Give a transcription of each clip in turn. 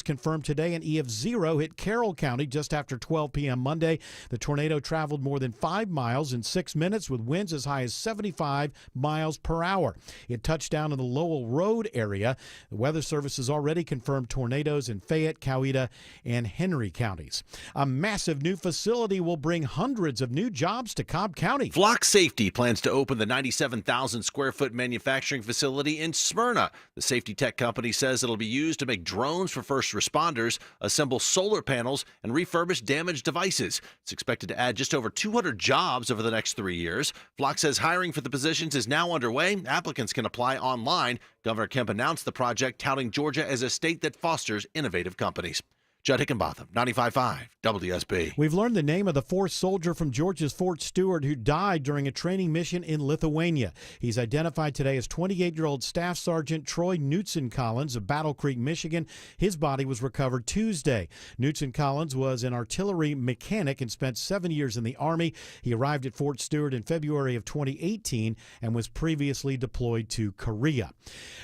confirmed today. An EF0 hit Carroll County just after 12 p.m. Monday. The tornado traveled more than 5 miles in 6 minutes with winds as high as 75 miles per hour. It touched down in the Lowell Road area. The Weather Service has already confirmed tornadoes in Fayette, Coweta, and Henry counties. A massive new facility will bring hundreds of new jobs to Cobb County. Flock Safety plans to open the 97,000 square foot manufacturing facility in Smyrna. The safety tech company says it'll be used to make drones for first responders, assemble solar panels, and refurbish damaged devices. It's expected to add just over 200 jobs over the next 3 years. Flock says hiring for the positions is now underway. Applicants can apply online. Governor Kemp announced the project, touting Georgia as a state that fosters innovative companies. Judd Hickenbotham, 95.5 WSB. We've learned the name of the fourth soldier from Georgia's Fort Stewart who died during a training mission in Lithuania. He's identified today as 28-year-old Staff Sergeant Troy Knutson Collins of Battle Creek, Michigan. His body was recovered Tuesday. Knutson Collins was an artillery mechanic and spent 7 years in the Army. He arrived at Fort Stewart in February of 2018 and was previously deployed to Korea.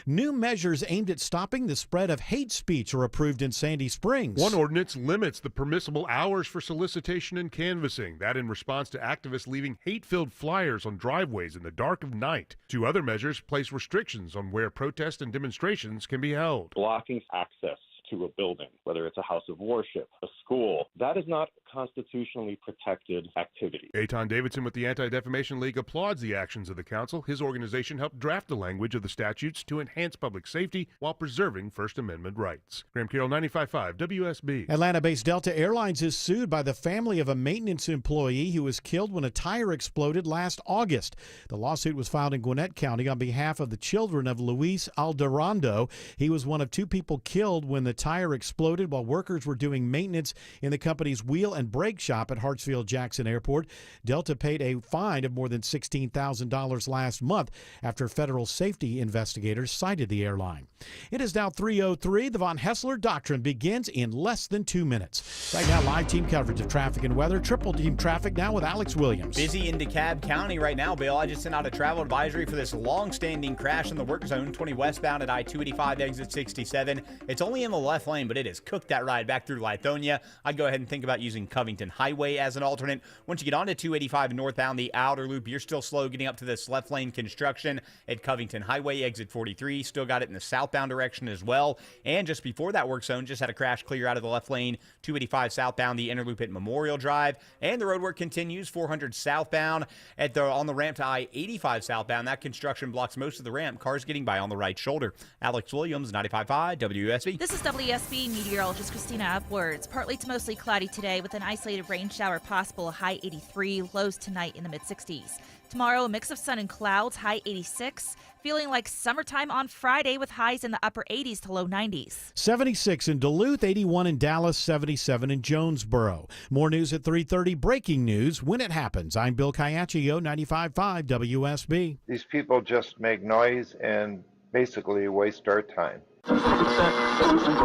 New measures aimed at stopping the spread of hate speech are approved in Sandy Springs. One ordinance limits the permissible hours for solicitation and canvassing. That in response to activists leaving hate-filled flyers on driveways in the dark of night. 2 other measures place restrictions on where protests and demonstrations can be held. Blocking access to a building, whether it's a house of worship, a school, that is not constitutionally protected activity. Eitan Davidson with the Anti-Defamation League applauds the actions of the council. His organization helped draft the language of the statutes to enhance public safety while preserving First Amendment rights. Graham Carroll, 95.5 WSB. Atlanta-based Delta Airlines is sued by the family of a maintenance employee who was killed when a tire exploded last August. The lawsuit was filed in Gwinnett County on behalf of the children of Luis Alderando. He was one of 2 people killed when the tire exploded while workers were doing maintenance in the company's wheel and brake shop at Hartsfield-Jackson Airport. Delta paid a fine of more than $16,000 last month after federal safety investigators cited the airline. It is now 3:03. The Von Hessler Doctrine begins in less than 2 minutes. Right now, live team coverage of traffic and weather. Triple team traffic now with Alex Williams. Busy in DeKalb County right now, Bill. I just sent out a travel advisory for this long-standing crash in the work zone, 20 westbound at I-285 exit 67. It's only in the left lane, but it has cooked that ride back through Lithonia. I'd go ahead and think about using Covington Highway as an alternate. Once you get onto 285 northbound, the outer loop, you're still slow getting up to this left lane construction at Covington Highway, exit 43. Still got it in the southbound direction as well. And just before that work zone, just had a crash clear out of the left lane, 285 southbound, the inner loop at Memorial Drive. And the road work continues, 400 southbound on the ramp to I-85 southbound. That construction blocks most of the ramp. Cars getting by on the right shoulder. Alex Williams, 95.5 WSB. This is WSB meteorologist Christina Upwards. Partly to mostly cloudy today with an isolated rain shower possible, a high 83, lows tonight in the mid-60s. Tomorrow, a mix of sun and clouds, high 86. Feeling like summertime on Friday with highs in the upper 80s to low 90s. 76 in Duluth, 81 in Dallas, 77 in Jonesboro. More news at 3:30. Breaking news when it happens. I'm Bill Caiaccio, 95.5 WSB. These people just make noise and basically waste our time.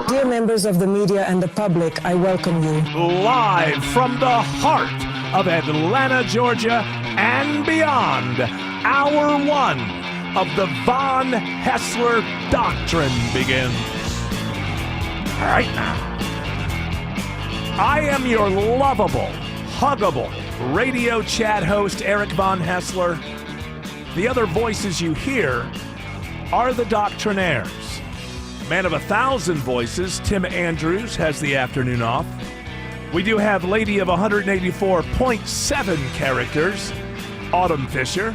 Dear members of the media and the public, I welcome you. Live from the heart of Atlanta, Georgia, and beyond, Hour 1 of the Von Hessler Doctrine begins. Right now. I am your lovable, huggable radio chat host, Eric Von Hessler. The other voices you hear are the Doctrinaires. Man of 1,000 voices, Tim Andrews, has the afternoon off. We do have Lady of 184.7 characters, Autumn Fisher.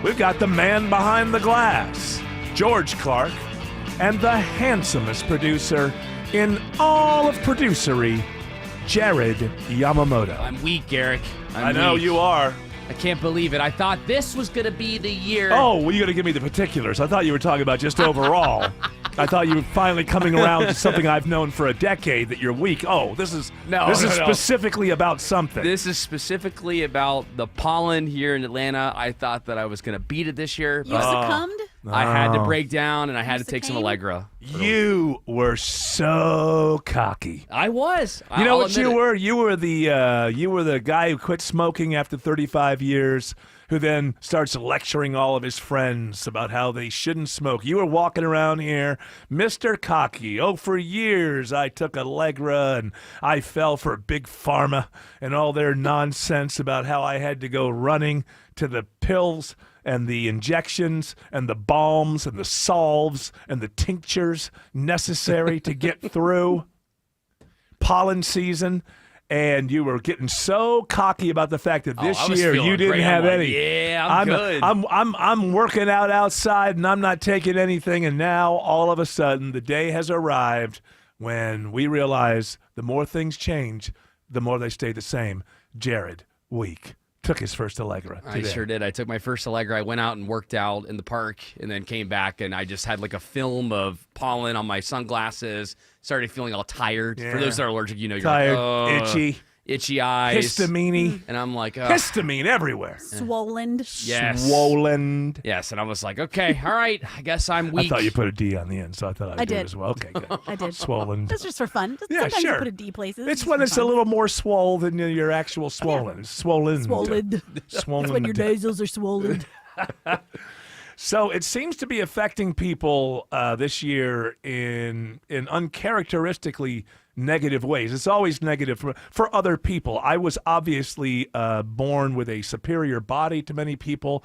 We've got the man behind the glass, George Clark, and the handsomest producer in all of producery, Jared Yamamoto. I'm weak, Eric. I know you are. I can't believe it. I thought this was going to be the year. Oh, well, you got to give me the particulars. I thought you were talking about just overall. I thought you were finally coming around to something I've known for a decade, that you're weak. Oh, this is specifically about something. This is specifically about the pollen here in Atlanta. I thought that I was going to beat it this year. You succumbed? I had to break down, and I had to take some Allegra. You were so cocky. I was. You know what you were? You were the guy who quit smoking after 35 years. who then starts lecturing all of his friends about how they shouldn't smoke. You were walking around here, Mr. Cocky. Oh, for years I took Allegra and I fell for Big Pharma and all their nonsense about how I had to go running to the pills and the injections and the balms and the salves and the tinctures necessary to get through pollen season. And you were getting so cocky about the fact that this year you didn't have any. Yeah, I'm good. I'm working out outside and I'm not taking anything. And now all of a sudden the day has arrived when we realize the more things change, the more they stay the same. Jared Week took his first Allegra today. I sure did. I took my first Allegra. I went out and worked out in the park and then came back, and I just had like a film of pollen on my sunglasses. Started feeling all tired. Yeah. For those that are allergic, you're Tired, like, itchy eyes. Histamine. And I'm like, Histamine everywhere. Swollen. Yes. Swollen. Yes, and I was like, okay, all right, I guess I'm weak. I thought you put a D on the end, so I thought I'd do it as well. Okay, good. I did. Swollen. That's just for fun. Yeah, Sometimes sure. you put a D places. It's just when for it's fun. a little more swole than your actual swollen. It's swollen. Swollen. Swollen. That's when your nasals are swollen. So it seems to be affecting people this year in uncharacteristically negative ways. It's always negative for other people. I was obviously born with a superior body to many people.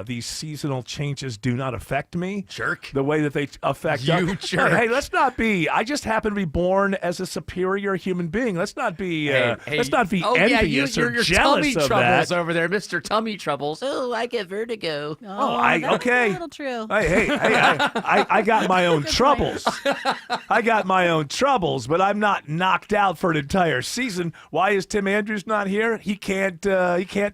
These seasonal changes do not affect me. Jerk. The way that they affect You jerk. Hey, let's not be. I just happen to be born as a superior human being. Let's not be. Let's not be envious or your jealous tummy of troubles that. over there, Mr. Tummy Troubles. Oh, I get vertigo. That's okay. a little true. Hey, I got my own troubles. I got my own troubles, but I'm not knocked out for an entire season. Why is Tim Andrews not here? He can't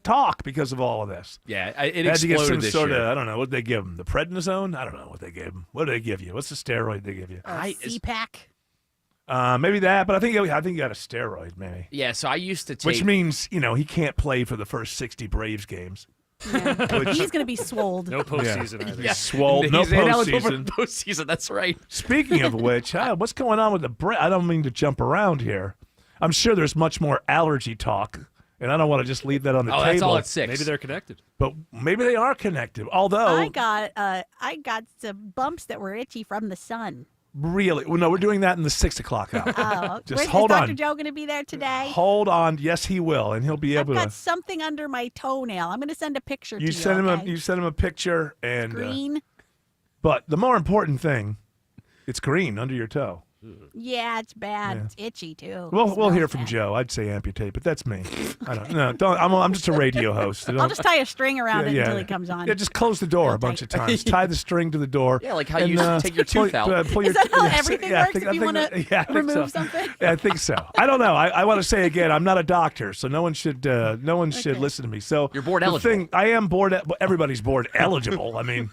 talk because of all of this. Yeah, it Had to get exploded some this sort year. of, I don't know, what did they give him? The prednisone? I don't know what they gave him. What did they give you? What's the steroid they give you? CPAC. Maybe that, but I think he got a steroid, maybe. Yeah, so I used to take. Which means, he can't play for the first 60 Braves games. Yeah. He's going to be swolled. No postseason either. Yeah. Swole, no He's ineligible for postseason. postseason. That's right. Speaking of which, what's going on with the Braves? I don't mean to jump around here. I'm sure there's much more allergy talk, and I don't want to just leave that on the table. That's all at 6. Maybe they're connected. But maybe they are connected. Although I got some bumps that were itchy from the sun. really, well, no, we're doing that in the 6 o'clock hour. Oh, Just is hold Dr. on. Joe going to be there today? Hold on. Yes, he will, and he'll be I've able got to. something under my toenail. I'm going to send a picture to you. You send him okay? you send him a picture, and Green. but the more important thing, it's green under your toe. Yeah, it's bad. Yeah. It's itchy too. We'll hear from Joe. I'd say amputate, but that's me. I don't. No, don't. I'm just a radio host. I'll just tie a string around it until he comes on. Yeah, just close the door a bunch of times. Tie the string to the door. Yeah, like how you take your tooth out. Is that how everything works if you want to remove something? Yeah, I think so. I don't know. I want to say again, I'm not a doctor, so no one should should listen to me. So you're board the eligible. I am board. Everybody's board eligible. I mean,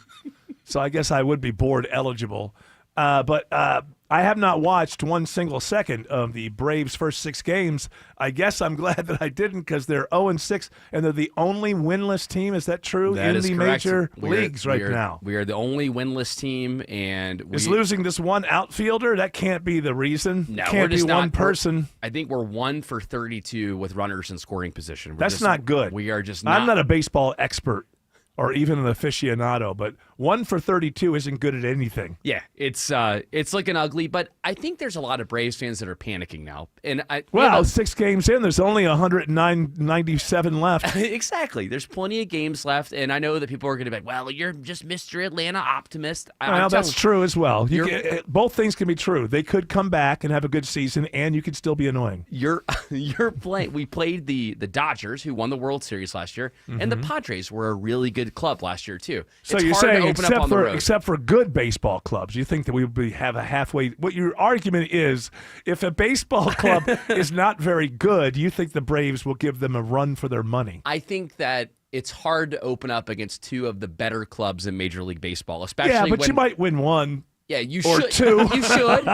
so I guess I would be board eligible. But I have not watched one single second of the Braves' first 6 games. I guess I'm glad that I didn't because they're 0-6 and they're the only winless team. Is that true That in is the correct. major leagues right now? We are the only winless team, and Is losing this one outfielder? That can't be the reason. No, Can't we're just be one not, person. I think we're 1 for 32 with runners in scoring position. That's not good. We are just not. I'm not a baseball expert or even an aficionado, but 1 for 32 isn't good at anything. Yeah, it's looking ugly, but I think there's a lot of Braves fans that are panicking now. And Well, 6 games in, there's only 197 left. Exactly. There's plenty of games left, and I know that people are going to be like, well, you're just Mr. Atlanta optimist. Well, that's true as well. Both things can be true. They could come back and have a good season, and you could still be annoying. You're playing. We played the Dodgers, who won the World Series last year, and the Padres were a really good club last year too. So it's you're hard saying to open up on the road. except for good baseball clubs, you think that we would have a halfway? What your argument is, if a baseball club is not very good, you think the Braves will give them a run for their money? I think that it's hard to open up against 2 of the better clubs in Major League Baseball, especially Yeah, but when, you might win one. Yeah, you or should. 2.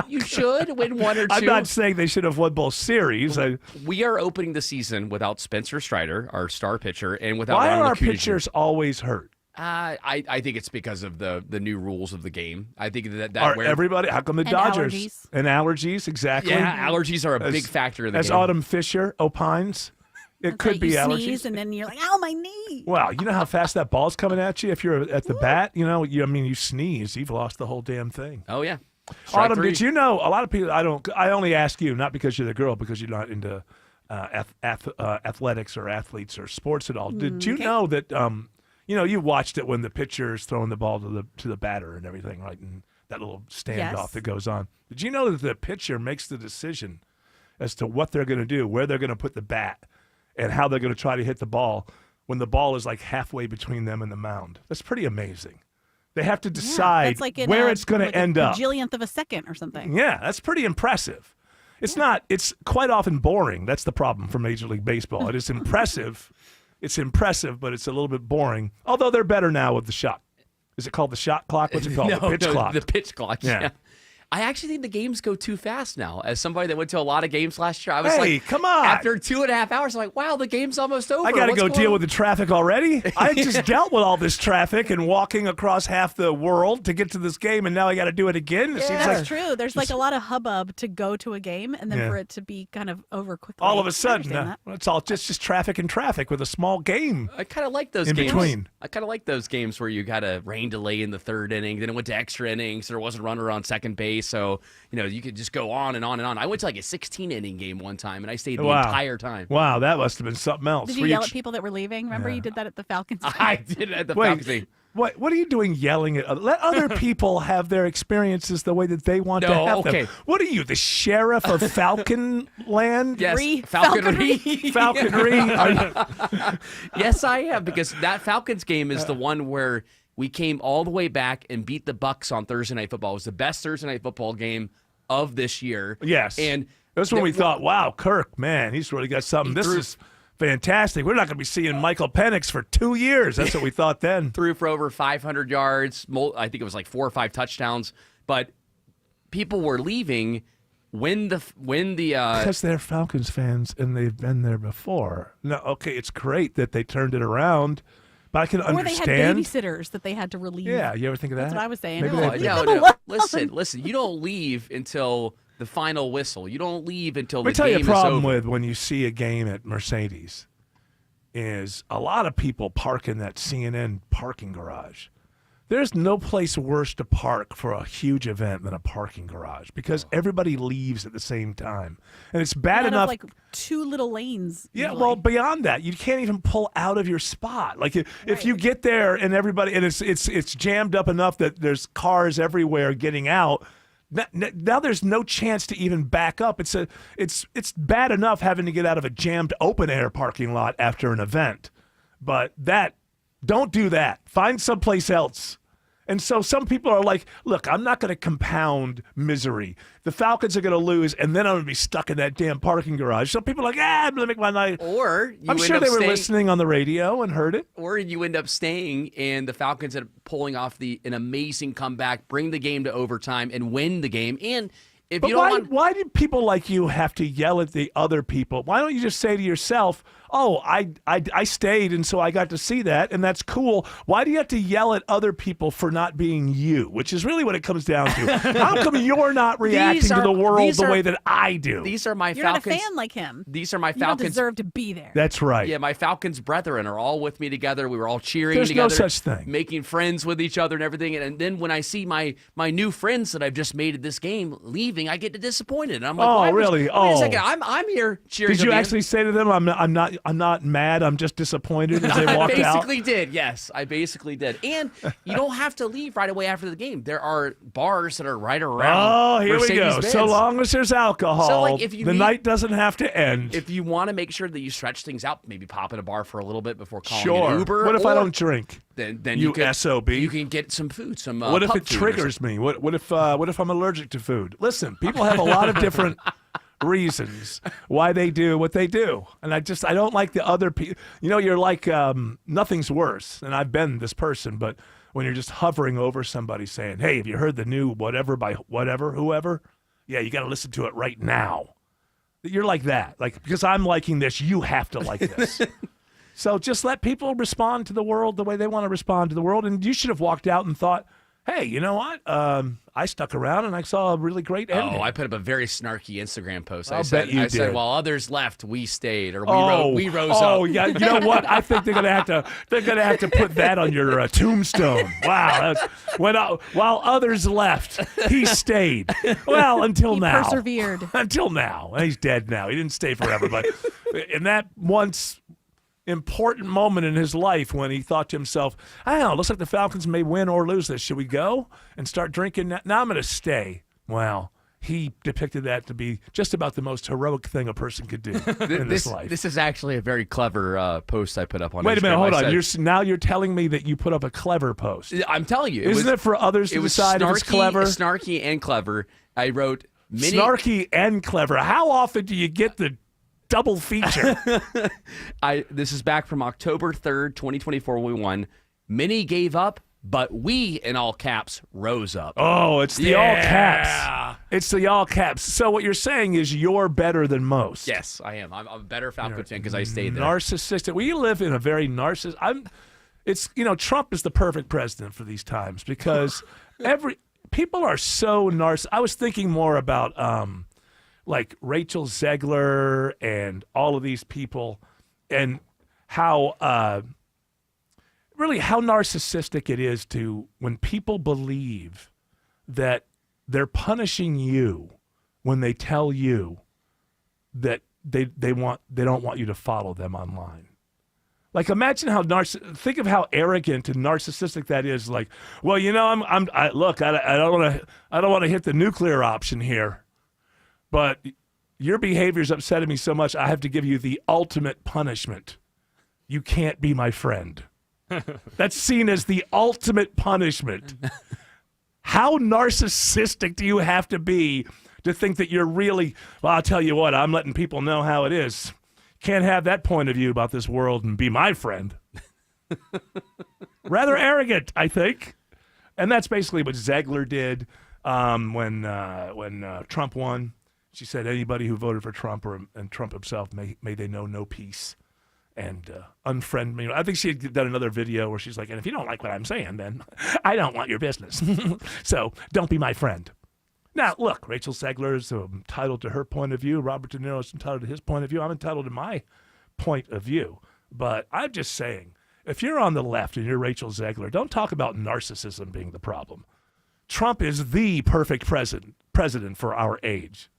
You should win 1 or 2. I'm not saying they should have won both series. We are opening the season without Spencer Strider, our star pitcher, and without Why are Ronald our Acuna Jr. pitchers always hurt? I think it's because of the new rules of the game. I think that Are everybody? How come the Dodgers allergies. and allergies? Exactly. Yeah, allergies are a big factor in the as game. Autumn Fisher opines. It could right, be you allergies. sneeze, and then you're like, ow, my knee. Well, you know how fast that ball's coming at you if you're at the bat? You sneeze, you've lost the whole damn thing. Oh, yeah. Strike Autumn, three. did you know a lot of people, I only ask you, not because you're the girl, because you're not into athletics or athletes or sports at all. Did you know that, you watched it when the pitcher is throwing the ball to the batter and everything, right? And that little standoff that goes on. Did you know that the pitcher makes the decision as to what they're going to do, where they're going to put the bat, and how they're going to try to hit the ball when the ball is like halfway between them and the mound? That's pretty amazing. They have to decide that's like in where it's going to end a up. bajillionth of a second or something. Yeah, that's pretty impressive. It's not. It's quite often boring. That's the problem for Major League Baseball. It is impressive. It's impressive, but it's a little bit boring. Although they're better now with the shot. Is it called the shot clock? What's it called? The pitch clock. The pitch clock. Yeah. I actually think the games go too fast now. As somebody that went to a lot of games last year, I was Hey, like, come on. After 2.5 hours, I'm like, wow, the game's almost over. I got to What's go going deal on? with the traffic already. I just dealt with all this traffic and walking across half the world to get to this game, and now I got to do it again. It seems That's like true. There's like a lot of hubbub to go to a game, and then Yeah. for it to be kind of over quickly. all of a I sudden, understand that. it's all just traffic and traffic with a small game. I kind of like those in games. between. I kind of like those games where you got a rain delay in the third inning, then it went to extra innings, so there wasn't a runner on second base, so you could just go on and on and on. I went to like a 16-inning game one time, and I stayed the entire time. Wow, that must have been something else. Did you yell at people that were leaving? Remember you did that at the Falcons? I did it at the Falcons game. What are you doing yelling at let other people have their experiences the way that they want to have them? What are you, the sheriff of Falcon Land? Yes, falconry. Falconry. Yes, I am, because that Falcons game is the one where we came all the way back and beat the Bucs on Thursday Night Football. It was the best Thursday Night Football game of this year. Yes. And that's when we thought, wow, Kirk, man, he's really got something. This is fantastic. We're not going to be seeing Michael Penix for 2 years. That's what we thought then. Threw for over 500 yards. I think it was like 4 or 5 touchdowns. But people were leaving when the because they're Falcons fans and they've been there before. No, okay, it's great that they turned it around, but I can understand. Or they had babysitters that they had to relieve. Yeah, you ever think of that? That's what I was saying. Maybe No, they- leave No, them no. alone. Listen. You don't leave until the final whistle. You don't leave until Let me the tell game you a problem is over. with when you see a game at Mercedes is a lot of people park in that CNN parking garage. There's no place worse to park for a huge event than a parking garage because everybody leaves at the same time. And it's bad Out of, enough. like 2 little lanes. Yeah, usually. well, beyond that, you can't even pull out of your spot. Like if you get there and everybody and it's jammed up enough that there's cars everywhere getting out. Now there's no chance to even back up. It's bad enough having to get out of a jammed open air parking lot after an event, but don't do that. Find someplace else. And so some people are like, look, I'm not going to compound misery. The Falcons are going to lose, and then I'm going to be stuck in that damn parking garage. So people are like, I'm going to make my night. Or I'm sure they were listening on the radio and heard it. Or you end up staying, and the Falcons end up pulling off an amazing comeback, bring the game to overtime, and win the game. And if you don't want, why do people like you have to yell at the other people? Why don't you just say to yourself, oh, I stayed, and so I got to see that, and that's cool. Why do you have to yell at other people for not being you, which is really what it comes down to? How come you're not reacting to the world the way that I do? These are my You're Falcons. not a fan like him. These are my You don't Falcons. deserve to be there. That's right. Yeah, my Falcons brethren are all with me together. We were all cheering There's together. no such thing. Making friends with each other and everything. And then when I see my new friends that I've just made at this game leaving, I get disappointed. And I'm like, Oh, wait really? Wait Oh. a second. I'm here cheering. Did you for them. actually say to them, I'm not mad, I'm just disappointed as they walked I out? basically did, yes. I basically did. And you don't have to leave right away after the game. There are bars that are right around. Oh, here we go. Mercedes-Benz. So long as there's alcohol, So, like, if you the need- night doesn't have to end. If you want to make sure that you stretch things out, maybe pop in a bar for a little bit before calling Sure. an Uber. What if I or don't drink? Then You can, SOB. You can get some food, some What if pub it food or triggers me? What if I'm allergic to food? Listen, people have a lot of different reasons why they do what they do, and I don't like the other people. You're like nothing's worse, and I've been this person, but when you're just hovering over somebody saying, "Hey, have you heard the new whatever by whatever whoever?" Yeah, you got to listen to it right now. You're like that, like because I'm liking this, you have to like this. So just let people respond to the world the way they want to respond to the world, and you should have walked out and thought, hey, you know what? I stuck around and I saw a really great ending. Oh, I put up a very snarky Instagram post. I'll bet you I said, did. while others left, we stayed, or we rose up. Oh, yeah. You know what? I think they're gonna have to put that on your tombstone. Wow. While others left, he stayed. Well, until He now. persevered. Until now. He's dead now. He didn't stay forever, but in that once important moment in his life when he thought to himself, I don't know, looks like the Falcons may win or lose this. Should we go and start drinking? Now I'm going to stay. Well, he depicted that to be just about the most heroic thing a person could do in this life. This is actually a very clever post I put up on Instagram. Wait a minute, hold I on. said- Now you're telling me that you put up a clever post. I'm telling you. Isn't it for others to decide if it's clever? Snarky and clever. I wrote Snarky and clever. How often do you get the double feature? This is back from October 3rd, 2024 when we won. Many gave up, but we, in all caps, rose up. Oh, it's the all caps. It's the all caps. So what you're saying is you're better than most. Yes, I am. I'm a better Falcon fan because I stayed there. Narcissistic. We live in a very Trump is the perfect president for these times because people are so I was thinking more about like Rachel Zegler and all of these people and how narcissistic it is when people believe that they're punishing you when they tell you that they don't want you to follow them online. Like, imagine think of how arrogant and narcissistic that is. Like, well, I don't want to hit the nuclear option here, but your behavior's upsetting me so much, I have to give you the ultimate punishment. You can't be my friend. That's seen as the ultimate punishment. How narcissistic do you have to be to think that you're really, well, I'll tell you what, I'm letting people know how it is. Can't have that point of view about this world and be my friend. Rather arrogant, I think. And that's basically what Zegler did when Trump won. She said anybody who voted for Trump and Trump himself, may they know no peace and unfriend me. I think she had done another video where she's like, and if you don't like what I'm saying, then I don't want your business. So don't be my friend. Now, look, Rachel Zegler is entitled to her point of view. Robert De Niro is entitled to his point of view. I'm entitled to my point of view. But I'm just saying, if you're on the left and you're Rachel Zegler, don't talk about narcissism being the problem. Trump is the perfect president for our age.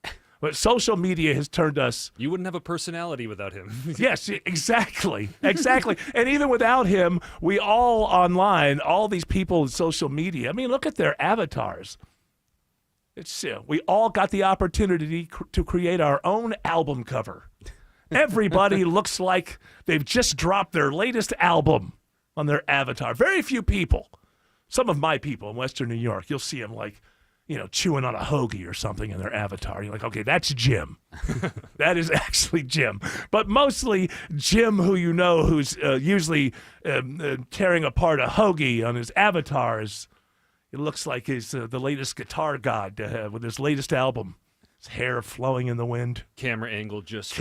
But social media has turned us... You wouldn't have a personality without him. Yes, exactly. Exactly. And even without him, we all online, all these people in social media, I mean, look at their avatars. We all got the opportunity to create our own album cover. Everybody looks like they've just dropped their latest album on their avatar. Very few people. Some of my people in Western New York, you'll see them like, chewing on a hoagie or something in their avatar. You're like, okay, that's Jim. That is actually Jim. But mostly Jim, who's usually tearing apart a hoagie on his avatar is... It looks like he's the latest guitar god with his latest album. His hair flowing in the wind. Camera angle just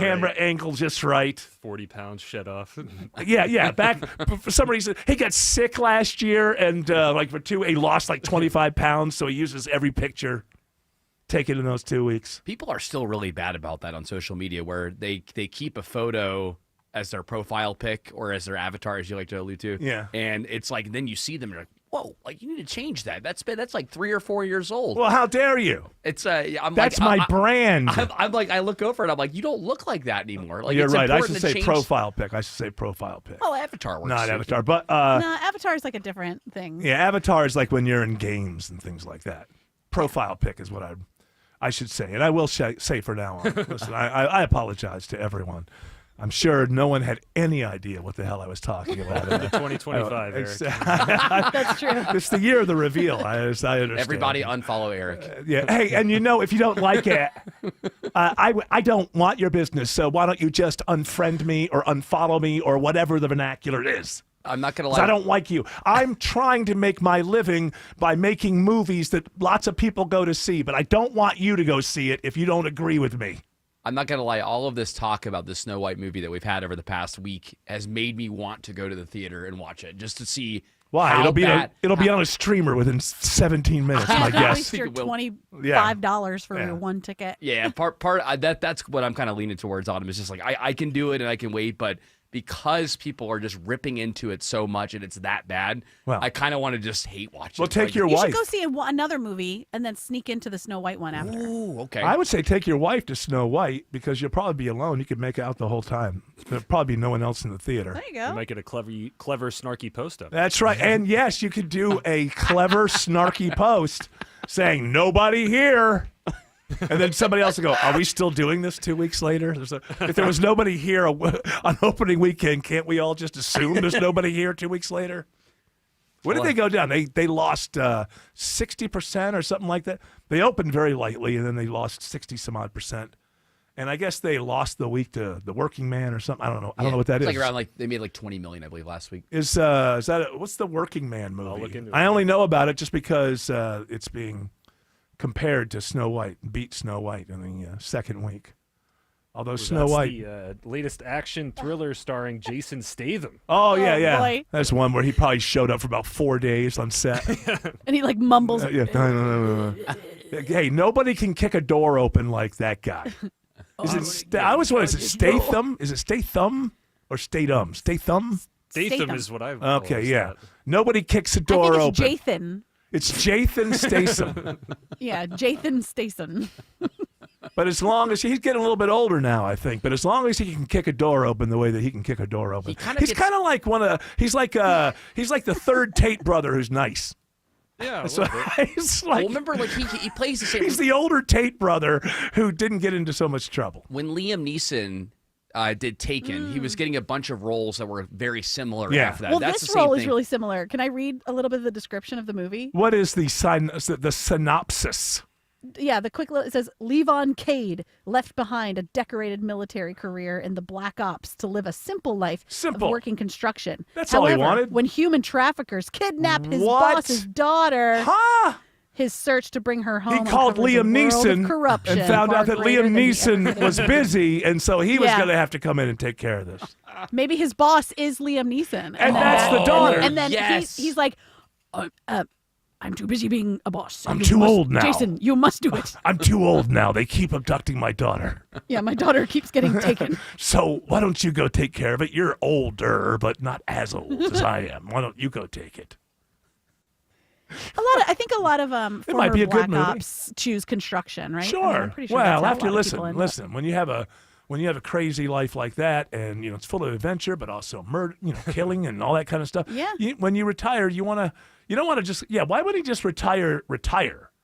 right. 40 pounds shed off. Yeah. Back for some reason, he got sick last year, and he lost like 25 pounds. So he uses every picture taken in those 2 weeks. People are still really bad about that on social media, where they keep a photo as their profile pic or as their avatar, as you like to allude to. Yeah. And it's like, then you see them and you're like, whoa, like, you need to change that. That's like 3 or 4 years old. Well, how dare you? It's that's my brand. I'm like, I look over and I'm like, you don't look like that anymore. Like, you're it's right. I important should to say change... profile pic. Well, avatar works. Not too. avatar, but no, avatar is like a different thing. Yeah, avatar is like when you're in games and things like that. Profile pic is what I should say, and I will say for now on. Listen, I apologize to everyone. I'm sure no one had any idea what the hell I was talking about. 2025, Eric. That's true. It's the year of the reveal. I understand. Everybody unfollow Eric. Yeah. Hey, and if you don't like it, I don't want your business. So why don't you just unfriend me or unfollow me or whatever the vernacular is? I'm not going to lie. I don't like you. I'm trying to make my living by making movies that lots of people go to see, but I don't want you to go see it if you don't agree with me. I'm not going to lie. All of this talk about the Snow White movie that we've had over the past week has made me want to go to the theater and watch it just to see Why? how It'll be bad- it'll be on a streamer within 17 minutes, my At guess. least you're it will. $25 for Yeah. your one ticket. Yeah, that's what I'm kind of leaning towards. Autumn is just like I can do it and I can wait, but because people are just ripping into it so much and it's that bad, Well, I kind of want to just hate watch it. well, take Like, your You wife. should go see another movie and then sneak into the Snow White one after. Ooh, okay. I would say take your wife to Snow White because you'll probably be alone. You could make it out the whole time. There'll probably be no one else in the theater. There you You go. might get a clever, snarky post up. That's right. And yes, you could do a clever, snarky post saying, nobody here. And then somebody else will go, are we still doing this 2 weeks later? If there was nobody here on opening weekend, can't we all just assume there's nobody here 2 weeks later? Where did they go down? They lost 60% or something like that. They opened very lightly, and then they lost 60-some-odd%. And I guess they lost the week to The Working Man or something. I don't know. I don't know what that it's is. like around they made like 20 million, I believe, last week. Is that what's the Working Man movie? look into it. I only know about it just because it's being compared to Snow White, beat Snow White in the second week. Although Snow That's White, the latest action thriller starring Jason Statham. oh yeah, Oh, yeah, boy. that's one where he probably showed up for about 4 days on set. And he like mumbles. Yeah, no. Hey, nobody can kick a door open like that guy. I always want. Is it Statham? Is it Statham or Statham? Statham. Statham is what I've Okay, always yeah. thought. Nobody kicks a I door think it's open. Jathan. It's Jathan Statham. Yeah, Jathan Statham. But as long as he's getting a little bit older now, I think. But as long as he can kick a door open the way that he can kick a door open, he's kind of like he's like the third Tate brother who's nice. Yeah, So he's like, Well, remember, like he plays the same. he's the older Tate brother who didn't get into so much trouble. When Liam Neeson did Taken, he was getting a bunch of roles that were very similar Yeah. after that. Well, That's this the same role thing. is really similar. Can I read a little bit of the description of the movie? What is the synopsis? Yeah, the quick little, it says Levon Cade left behind a decorated military career in the Black Ops to live a simple life Simple. of working construction. That's all he However, wanted. when human traffickers kidnap his What? boss's daughter, Huh? his search to bring her home He called uncovers a Liam world of Neeson corruption and found far out that greater Liam than he ever Neeson was busy, and so he was Yeah. going to have to come in and take care of this. Maybe his boss is Liam Neeson, And that's the daughter. And then Yes. he's like, I'm too busy being a boss. I'm You too must- old now. Jason, you must do it. I'm too old now. They keep abducting my daughter. Yeah, my daughter keeps getting taken. So why don't you go take care of it? You're older, but not as old as I am. Why don't you go take it? I think a lot of might former be a good Black movie. Ops choose construction, right? I mean, Sure. I'm pretty sure that's Well, how a after lot of people end up. listen. When you have a crazy life like that, and it's full of adventure, but also murder, killing and all that kind of stuff. Yeah. When you retire, you don't want to just why would he just retire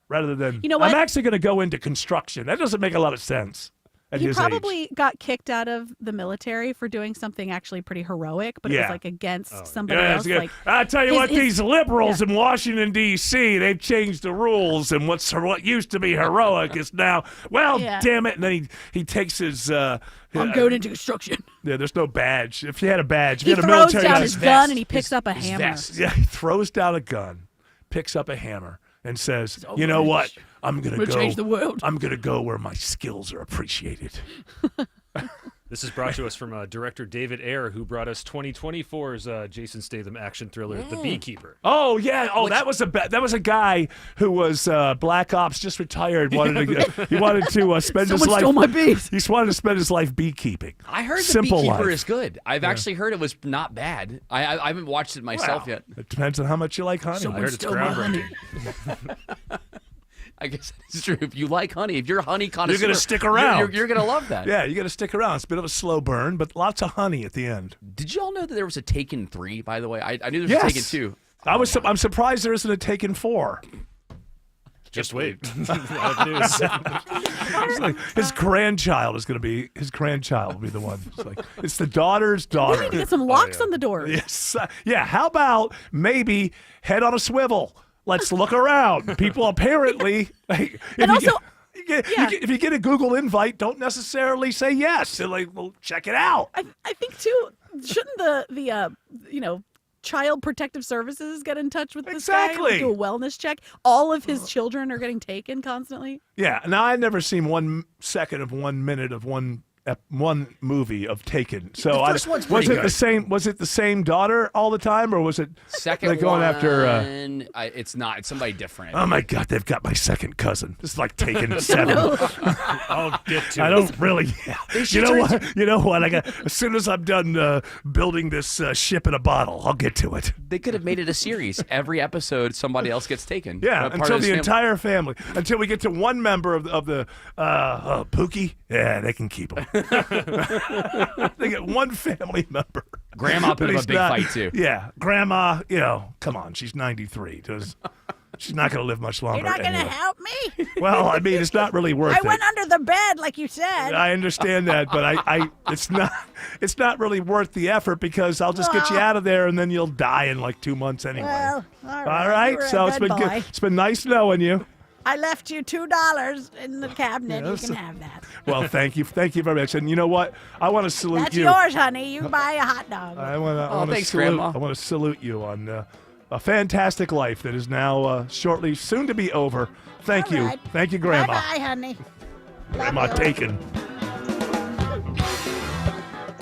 rather than You know what? I'm actually going to go into construction? That doesn't make a lot of sense. At He his age. probably got kicked out of the military for doing something actually pretty heroic, but it Yeah. was like against somebody Yeah, else. it's good. Like, I tell you his- what, his- these liberals in Washington D.C. they've changed the rules, and what used to be heroic is now, well, Yeah. damn it. And then he takes his. I'm going into construction. Yeah, there's no badge. If you had a badge, if He you had a throws military down badge- his gun and he picks up a hammer. Yeah, he throws down a gun, picks up a hammer, and says, "You know what? I'm gonna We'll go. change the world." I'm gonna go where my skills are appreciated." This is brought to us from director David Ayer, who brought us 2024's Jason Statham action thriller, The Beekeeper. Oh yeah. Oh, that was a guy who was Black Ops, just retired. He wanted to spend his Someone life. stole my bees. He just wanted to spend his life beekeeping. I heard Simple The Beekeeper life. is good. I've actually heard it was not bad. I haven't watched it myself Well, yet. It depends on how much you like honey. I heard it's groundbreaking. I guess it's true. If you like honey, if you're a honey connoisseur, gonna stick around. You're gonna love that. Yeah, you got to stick around. It's a bit of a slow burn, but lots of honey at the end. Did you all know that there was a Taken 3, by the way? I knew there was Yes. a Taken 2. I'm surprised there isn't a Taken 4. Just wait. I have news. It's like his grandchild will be the one. It's the daughter's We daughter. need to get some locks on the door. Yes. Yeah. How about maybe head on a swivel? Let's look around. People apparently. If you get a Google invite, don't necessarily say yes. They're like, well, check it out. I think too. Shouldn't the Child Protective Services get in touch with this guy? Exactly. Like, do a wellness check. All of his children are getting taken constantly. Yeah. Now I've never seen 1 second of 1 minute of one one movie of Taken. So The first one's was pretty it good. the same? Was it the same daughter all the time, or was it Second like going one, after? It's not. It's somebody different. Oh my God, they've got my second cousin. This is like Taken 7. I'll get to I it. don't really. should You know turn what? You know what? As soon as I'm done building this ship in a bottle, I'll get to it. They could have made it a series. Every episode, somebody else gets taken. Yeah, Part until of the this entire family, until we get to one member of the Pookie. Yeah, they can keep him. They get one family member. Grandma put But up a he's big not- fight too. Yeah, Grandma. Come on, she's 93. She's not going to live much longer. You're not going to anyway. help me? Well, I mean, it's not really worth I it. went under the bed, like you said. I understand that, but it's not really worth the effort because I'll just get you out of there and then you'll die in like 2 months anyway. Well, all right. All right. You were a So it's good been boy. good. It's been nice knowing you. I left you $2 in the cabinet. Yes. You can have that. Well, thank you very much. And you know what? I want to salute That's you. yours, honey. You buy a hot dog. I want to thanks, salute. Grandma. I want to salute you on a fantastic life that is now shortly soon to be over. Thank All you. right. Thank you, Grandma. Bye-bye, honey. Grandma Love you. Taken.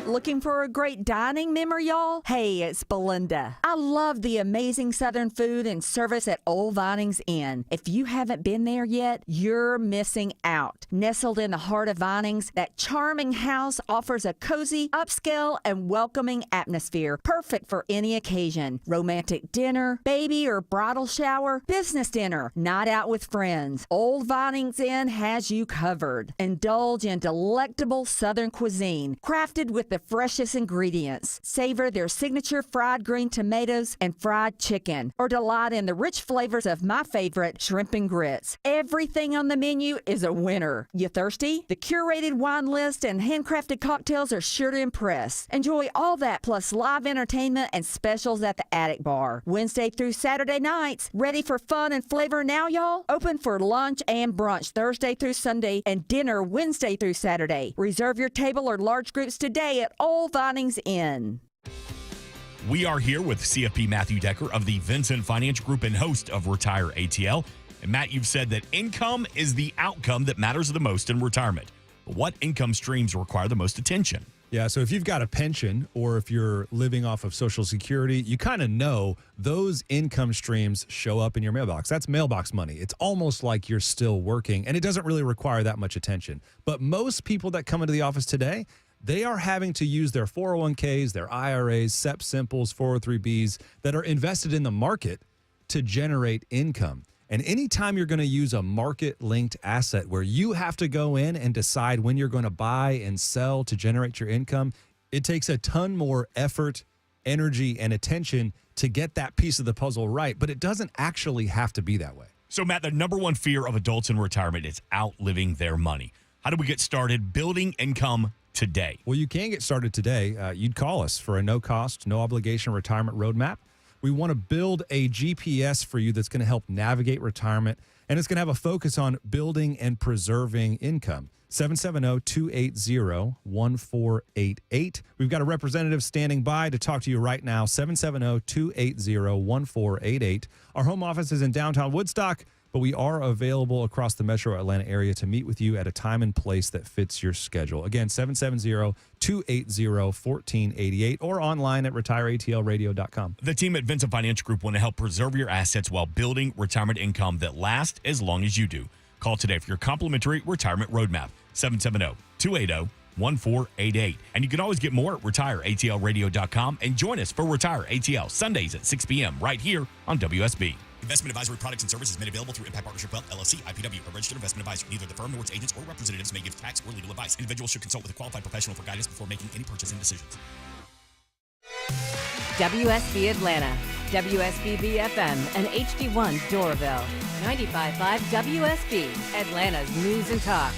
Looking for a great dining memory, y'all? Hey, it's Belinda. I love the amazing Southern food and service at Old Vinings Inn. If you haven't been there yet, you're missing out. Nestled in the heart of Vinings, that charming house offers a cozy, upscale, and welcoming atmosphere, perfect for any occasion. Romantic dinner, baby or bridal shower, business dinner, night out with friends. Old Vinings Inn has you covered. Indulge in delectable Southern cuisine, crafted with the freshest ingredients. Savor their signature fried green tomatoes and fried chicken, or delight in the rich flavors of my favorite, shrimp and grits. Everything on the menu is a winner. You thirsty? The curated wine list and handcrafted cocktails are sure to impress. Enjoy all that plus live entertainment and specials at the Attic Bar. Wednesday through Saturday nights. Ready for fun and flavor now, y'all? Open for lunch and brunch Thursday through Sunday and dinner Wednesday through Saturday. Reserve your table or large groups today at Old Vinings Inn. We are here with CFP Matthew Decker of the Vincent Financial Group and host of Retire ATL. And Matt, you've said that income is the outcome that matters the most in retirement. But what income streams require the most attention? Yeah, so if you've got a pension or if you're living off of Social Security, you kind of know those income streams show up in your mailbox. That's mailbox money. It's almost like you're still working, and it doesn't really require that much attention. But most people that come into the office today, they are having to use their 401ks, their IRAs, SEP Simples, 403bs that are invested in the market to generate income. And anytime you're going to use a market-linked asset where you have to go in and decide when you're going to buy and sell to generate your income, it takes a ton more effort, energy, and attention to get that piece of the puzzle right. But it doesn't actually have to be that way. So, Matt, the number one fear of adults in retirement is outliving their money. How do we get started building income today? Well, you can get started today. You'd call us for a no-cost, no-obligation retirement roadmap. We want to build a GPS for you that's going to help navigate retirement, and it's going to have a focus on building and preserving income. 770-280-1488. We've got a representative standing by to talk to you right now. 770-280-1488. Our home office is in downtown Woodstock, but we are available across the metro Atlanta area to meet with you at a time and place that fits your schedule. Again, 770-280-1488 or online at retireatlradio.com. The team at Vincent Financial Group want to help preserve your assets while building retirement income that lasts as long as you do. Call today for your complimentary retirement roadmap, 770-280-1488. And you can always get more at retireatlradio.com and join us for Retire ATL Sundays at 6 p.m. right here on WSB. Investment advisory products and services made available through Impact Partnership Wealth, LLC, IPW, a registered investment advisor. Neither the firm nor its agents or representatives may give tax or legal advice. Individuals should consult with a qualified professional for guidance before making any purchasing decisions. WSB Atlanta, WSB BFM, and HD1 Doraville. 95.5 WSB, Atlanta's News and Talk.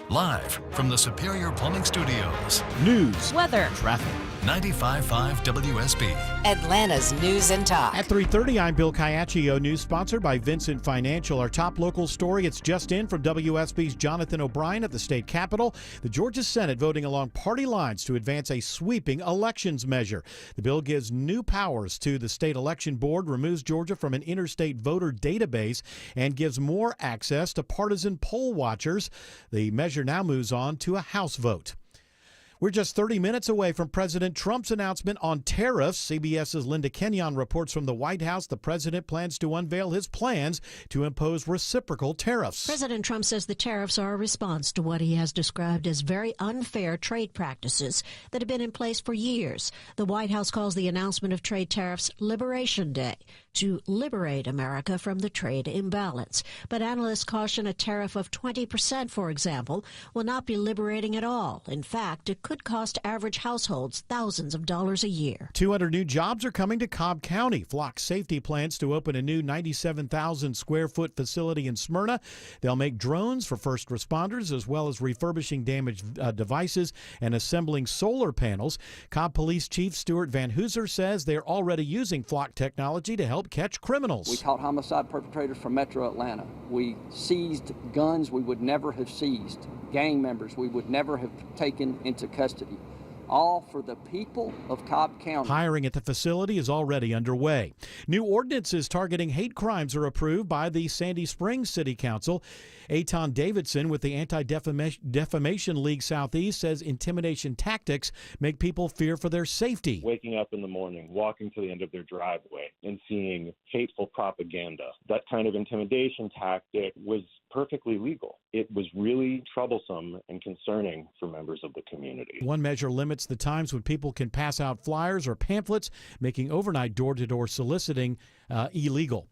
Live from the Superior Plumbing Studios. News, weather, traffic, 95.5 WSB. Atlanta's News and Talk. At 3:30, I'm Bill Caiaccio. News sponsored by Vincent Financial. Our top local story, it's just in from WSB's Jonathan O'Brien at the state capitol. The Georgia Senate voting along party lines to advance a sweeping elections measure. The bill gives new powers to the state election board, removes Georgia from an interstate voter database, and gives more access to partisan poll watchers. The measure now moves on to a House vote. We're just 30 minutes away from President Trump's announcement on tariffs. CBS's Linda Kenyon reports from the White House the president plans to unveil his plans to impose reciprocal tariffs. President Trump says the tariffs are a response to what he has described as very unfair trade practices that have been in place for years. The White House calls the announcement of trade tariffs Liberation Day, to liberate America from the trade imbalance. But analysts caution a tariff of 20%, for example, will not be liberating at all. In fact, it could cost average households thousands of dollars a year. 200 new jobs are coming to Cobb County. Flock Safety plans to open a new 97,000 square foot facility in Smyrna. They'll make drones for first responders, as well as refurbishing damaged devices and assembling solar panels. Cobb Police Chief Stuart Van Hooser says they're already using Flock technology to help catch criminals. We caught homicide perpetrators from Metro Atlanta. We seized guns we would never have seized, gang members we would never have taken into custody, all for the people of Cobb County. Hiring at the facility is already underway. New ordinances targeting hate crimes are approved by the Sandy Springs City Council. Aton Davidson with the Anti-Defamation League Southeast says intimidation tactics make people fear for their safety. Waking up in the morning, walking to the end of their driveway, and seeing hateful propaganda. That kind of intimidation tactic was perfectly legal. It was really troublesome and concerning for members of the community. One measure limits the times when people can pass out flyers or pamphlets, making overnight door-to-door soliciting illegal.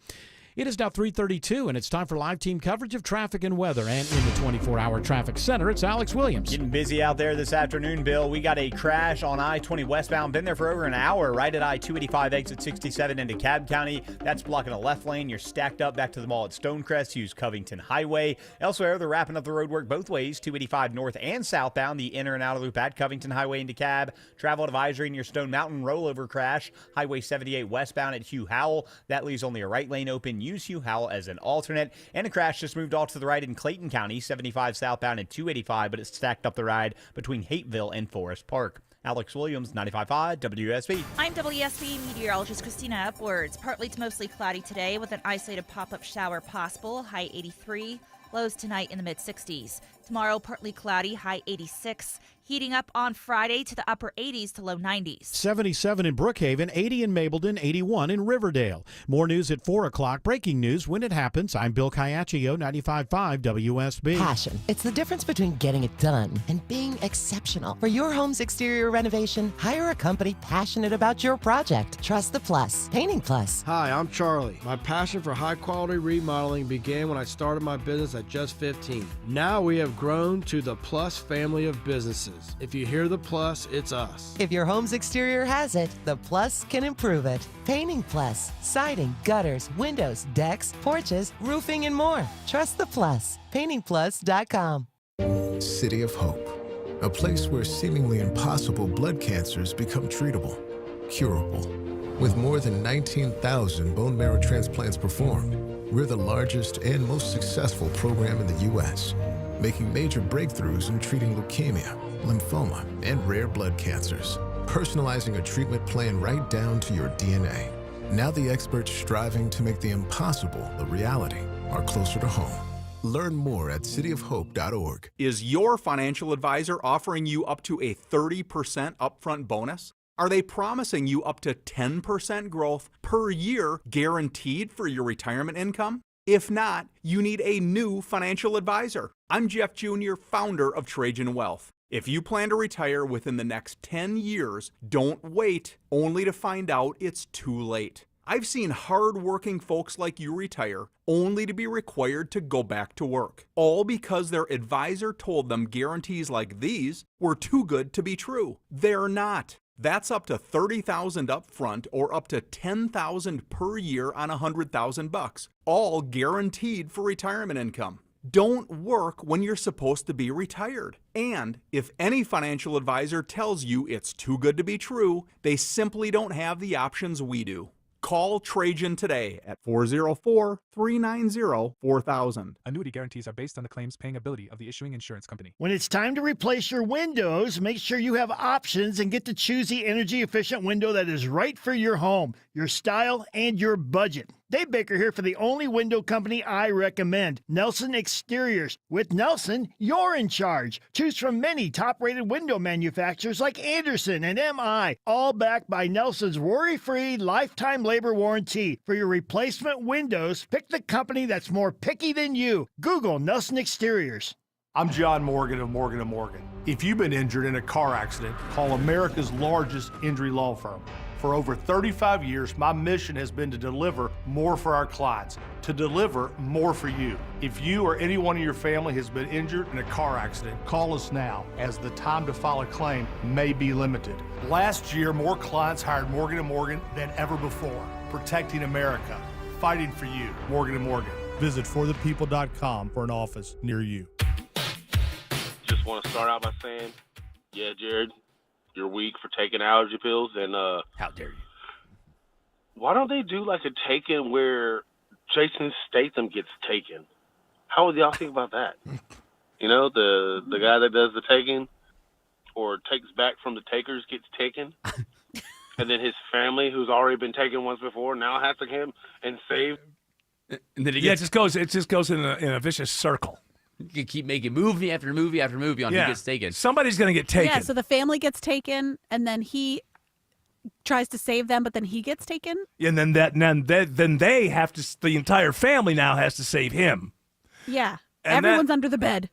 It is now 3:32, and it's time for live team coverage of traffic and weather. And in the 24-hour traffic center, it's Alex Williams. Getting busy out there this afternoon, Bill. We got a crash on I-20 westbound. Been there for over an hour, right at I-285 exit 67 into Cobb County. That's blocking a left lane. You're stacked up back to the mall at Stonecrest. Use Covington Highway. Elsewhere, they're wrapping up the road work both ways, 285 north and southbound, the inner and outer loop at Covington Highway into Cobb. Travel advisory near Stone Mountain, rollover crash. Highway 78 westbound at Hugh Howell. That leaves only a right lane open. Use Hugh Howell as an alternate. And a crash just moved off to the right in Clayton County, 75 southbound and 285, but it's stacked up the ride between Hateville and Forest Park. Alex Williams, 95.5 WSB. I'm WSB meteorologist Christina Upwards. Partly to mostly cloudy today with an isolated pop-up shower possible, high 83. Lows tonight in the mid-60s. Tomorrow, partly cloudy, high 86. Heating up on Friday to the upper 80s to low 90s. 77 in Brookhaven, 80 in Mableton, 81 in Riverdale. More news at 4 o'clock. Breaking news when it happens. I'm Bill Caiaccio, 95.5 WSB. Passion. It's the difference between getting it done and being exceptional. For your home's exterior renovation, hire a company passionate about your project. Trust the Plus. Painting Plus. Hi, I'm Charlie. My passion for high-quality remodeling began when I started my business at just 15. Now we have grown to the Plus family of businesses. If you hear the Plus, it's us. If your home's exterior has it, the Plus can improve it. Painting Plus. Siding, gutters, windows, decks, porches, roofing, and more. Trust the Plus. PaintingPlus.com. City of Hope. A place where seemingly impossible blood cancers become treatable, curable. With more than 19,000 bone marrow transplants performed, we're the largest and most successful program in the U.S., making major breakthroughs in treating leukemia, lymphoma, and rare blood cancers, personalizing a treatment plan right down to your DNA. Now the experts striving to make the impossible a reality are closer to home. Learn more at cityofhope.org. Is your financial advisor offering you up to a 30% upfront bonus? Are they promising you up to 10% growth per year guaranteed for your retirement income? If not, you need a new financial advisor. I'm Jeff Jr., founder of Trajan Wealth. If you plan to retire within the next 10 years, don't wait only to find out it's too late. I've seen hard-working folks like you retire only to be required to go back to work, all because their advisor told them guarantees like these were too good to be true. They're not. That's up to $30,000 up front or up to $10,000 per year on $100,000, all guaranteed for retirement income. Don't work when you're supposed to be retired. And if any financial advisor tells you it's too good to be true, they simply don't have the options we do. Call Trajan today at 404-390-4000. Annuity guarantees are based on the claims paying ability of the issuing insurance company. When it's time to replace your windows, make sure you have options and get to choose the energy-efficient window that is right for your home, your style, and your budget. Dave Baker here for the only window company I recommend, Nelson Exteriors. With Nelson, you're in charge. Choose from many top-rated window manufacturers like Anderson and MI, all backed by Nelson's worry-free lifetime labor warranty. For your replacement windows, pick the company that's more picky than you. Google Nelson Exteriors. I'm John Morgan of Morgan & Morgan. If you've been injured in a car accident, call America's largest injury law firm. For over 35 years, my mission has been to deliver more for our clients, to deliver more for you. If you or anyone in your family has been injured in a car accident, call us now, as the time to file a claim may be limited. Last year, more clients hired Morgan & Morgan than ever before, protecting America, fighting for you. Morgan & Morgan. Visit forthepeople.com for an office near you. Just want to start out by saying, yeah, Jared, you're weak for taking allergy pills, and how dare you? Why don't they do like a Taken where Jason Statham gets taken? How would y'all think about that? You know, the guy that does the taking or takes back from the takers gets taken, and then his family, who's already been taken once before, now has to come and save. And then it just goes in a vicious circle. You can keep making movie after movie after movie on who gets taken. Somebody's going to get taken. Yeah, so the family gets taken, and then he tries to save them, but then he gets taken. And then they have to. The entire family now has to save him. Yeah, And everyone's under the bed.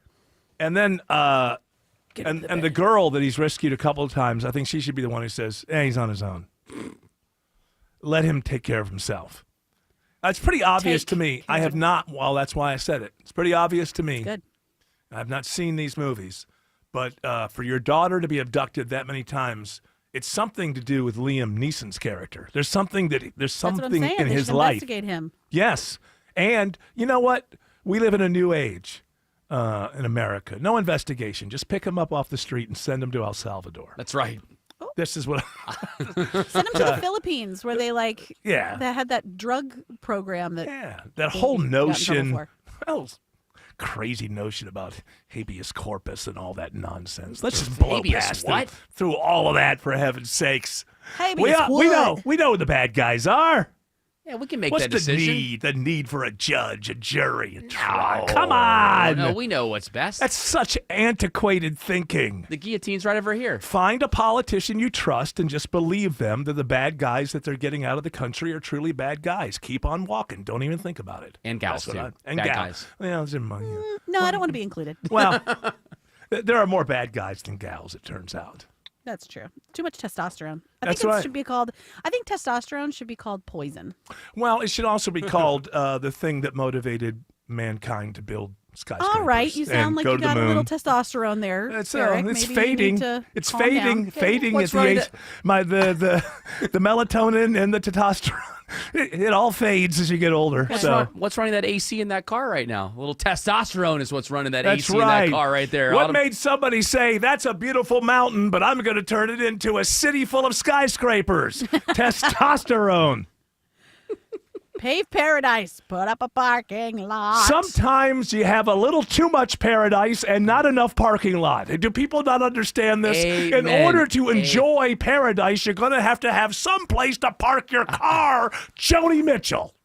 And then and the girl that he's rescued a couple of times, I think she should be the one who says, he's on his own. Let him take care of himself. It's pretty obvious to me. I have not. Well, that's why I said it. It's pretty obvious to me. Good. I've not seen these movies, but for your daughter to be abducted that many times, it's something to do with Liam Neeson's character. There's something in That's what I'm saying. in They his should life. investigate him. Yes, and you know what? We live in a new age in America. No investigation. Just pick him up off the street and send him to El Salvador. That's right. This is what. Send them to the Philippines, where they they had that drug program that whole he got in trouble notion. for. Well, crazy notion about habeas corpus and all that nonsense. Let's just blow Habeas past what? through all of that, for heaven's sakes. Habeas we what? know who the bad guys are. Yeah, we can make What's that decision. The need for a judge, a jury, a trial. Come on. No, we know what's best. That's such antiquated thinking. The guillotine's right over here. Find a politician you trust and just believe them that the bad guys that they're getting out of the country are truly bad guys. Keep on walking. Don't even think about it. And gals, That's what too. and Bad gals. guys. Well, it's in my- No, I don't want to be included. Well, there are more bad guys than gals, it turns out. That's true. Too much testosterone. That's I right. think testosterone should be called poison. Well, it should also be called the thing that motivated mankind to build skyscrapers. All right, you sound and like go you to the got a moon. little testosterone there, It's Eric. it's Maybe fading. You need to It's calm fading. down. Fading What's at the wrong age. with The melatonin and the testosterone. It all fades as you get older. What's running that AC in that car right now? A little testosterone is what's running that That's AC right. in that car right there. What made somebody say, that's a beautiful mountain, but I'm going to turn it into a city full of skyscrapers? Testosterone. Pave paradise. Put up a parking lot. Sometimes you have a little too much paradise and not enough parking lot. Do people not understand this? In Amen. order to enjoy paradise, you're going to have some place to park your car. Joni Mitchell.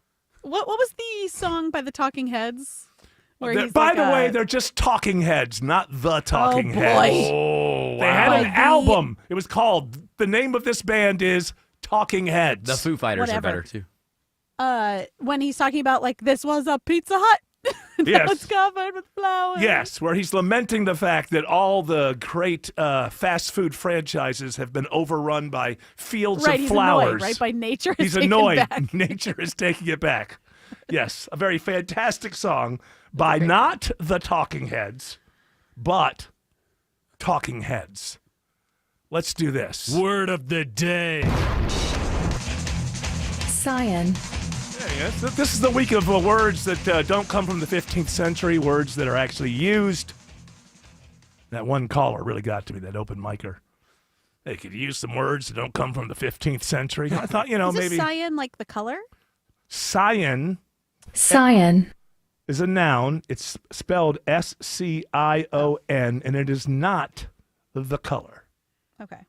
What was the song by the Talking Heads? Where he's By like, the way, they're just Talking Heads, not the Talking boy. Heads. Oh, They had an wow. album. It was called, the name of this band is Talking Heads. The Foo Fighters Whatever. are better, too. when he's talking about this was a Pizza Hut. Yes. It's covered with flowers. Yes, where he's lamenting the fact that all the great fast food franchises have been overrun by fields Right, of he's flowers. annoyed, right? By nature. He's taken annoyed. back. Nature is taking it back. Yes, a very fantastic song by not the Talking Heads, but Talking Heads. Let's do this. Word of the day. Cyan. There Yes, this is the week of words that don't come from the 15th century, words that are actually used. That one caller really got to me, that open micer. They could use some words that don't come from the 15th century. I thought, Is maybe cyan like the color? cyan is a noun. It's spelled S-C-I-O-N, and it is not the color. Okay.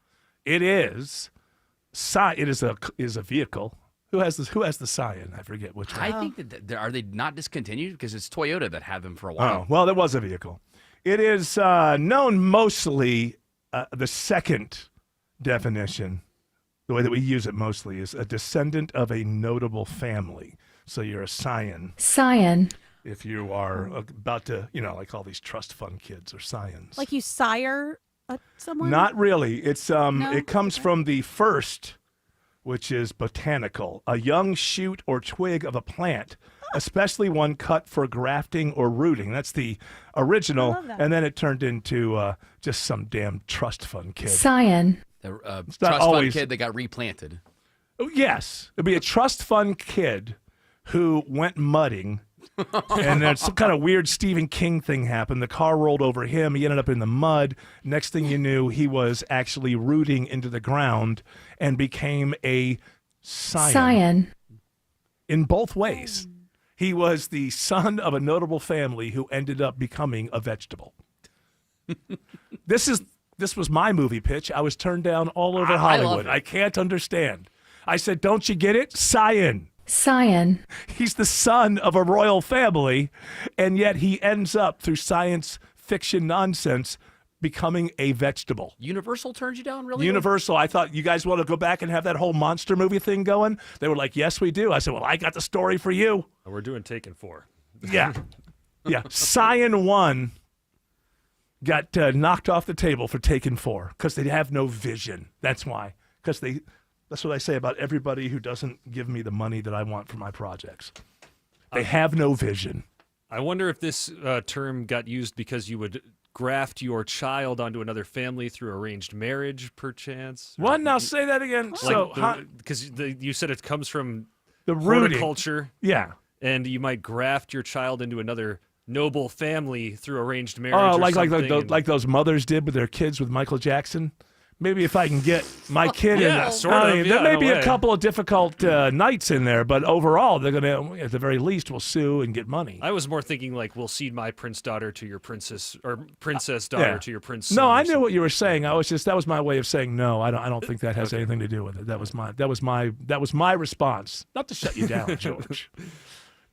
It is a vehicle. Who has the Scion? I forget which one. I think that are they not discontinued because it's Toyota that had them for a while. Oh, well, there was a vehicle. It is known mostly, the second definition, the way that we use it mostly, is a descendant of a notable family. So you're a scion. Scion. If you are about to, like all these trust fund kids are scions. Like you sire someone? Not really. It's No? it comes from the first, which is botanical, a young shoot or twig of a plant, especially one cut for grafting or rooting. That's the original, I love that. and then it turned into just some damn trust fund kid. Scion. The not trust fund always- kid that got replanted. Oh, yes, it'd be a trust fund kid who went mudding. And then some kind of weird Stephen King thing happened. The car rolled over him. He ended up in the mud. Next thing you knew, he was actually rooting into the ground and became a scion. In both ways. He was the son of a notable family who ended up becoming a vegetable. This was my movie pitch. I was turned down all over I Hollywood. love it. I can't understand. I said, don't you get it? Scion. Scion. He's the son of a royal family, and yet he ends up, through science fiction nonsense, becoming a vegetable. Universal turned you down, really? Universal, I thought, you guys want to go back and have that whole monster movie thing going? They were like, yes, we do. I said, well, I got the story for you. We're doing Taken 4. Yeah. Yeah. Scion 1 got knocked off the table for Taken 4 because they have no vision. That's why. Because that's what I say about everybody who doesn't give me the money that I want for my projects. They have no vision. I wonder if this term got used because you would graft your child onto another family through arranged marriage, perchance. What? Now say that again. Because you said it comes from the rooting horticulture. Yeah. And you might graft your child into another noble family through arranged marriage. Oh, or like something, like those mothers did with their kids with Michael Jackson. Maybe if I can get my kid Yeah, in, sort of, there may in a be a way. couple of difficult nights in there, but overall, they're gonna, at the very least, will sue and get money. I was more thinking like, we'll cede my prince daughter to your princess, or princess daughter Yeah. to your prince. No, son or I knew something. what you were saying. That was my way of saying no. I don't think that has anything to do with it. That was my response. Not to shut you down, George.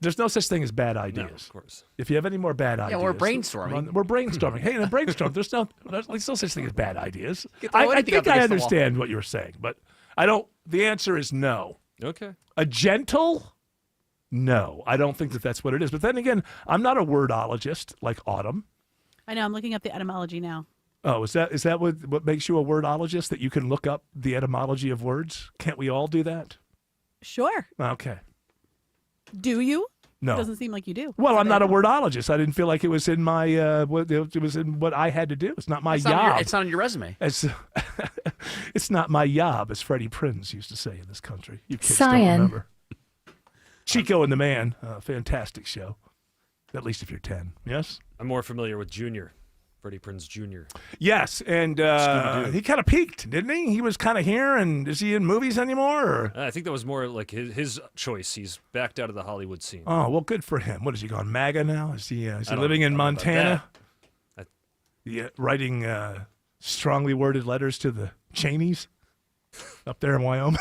There's no such thing as bad ideas. of course. If you have any more bad ideas, we're brainstorming. We're brainstorming. Hey, in a brainstorm, there's no such thing as bad ideas. Get the I anything up think I against the wall. understand what you're saying, but I don't. The answer is no. Okay. A gentle? No, I don't think that that's what it is. But then again, I'm not a wordologist like Autumn. I know. I'm looking up the etymology now. Oh, is that what makes you a wordologist? That you can look up the etymology of words? Can't we all do that? Sure. Okay. Do you? No. Doesn't seem like you do. Well, I'm not a wordologist. I didn't feel like it was in my it was in what I had to do. It's not my job. It's not on your resume. It's not my job, as Freddie Prinze used to say in this country. You kids Scion. don't remember. Chico and the Man, fantastic show. At least if you're 10. Yes? I'm more familiar with Junior, Freddie Prinze Jr. Yes, and Scooby-Doo. he kind of peaked, didn't he? He was kind of here, and is he in movies anymore? Or? I think that was more like his choice. He's backed out of the Hollywood scene. Oh, well, good for him. What, has he gone MAGA now? Is he don't living in know about Montana? that. Writing strongly worded letters to the Cheneys up there in Wyoming?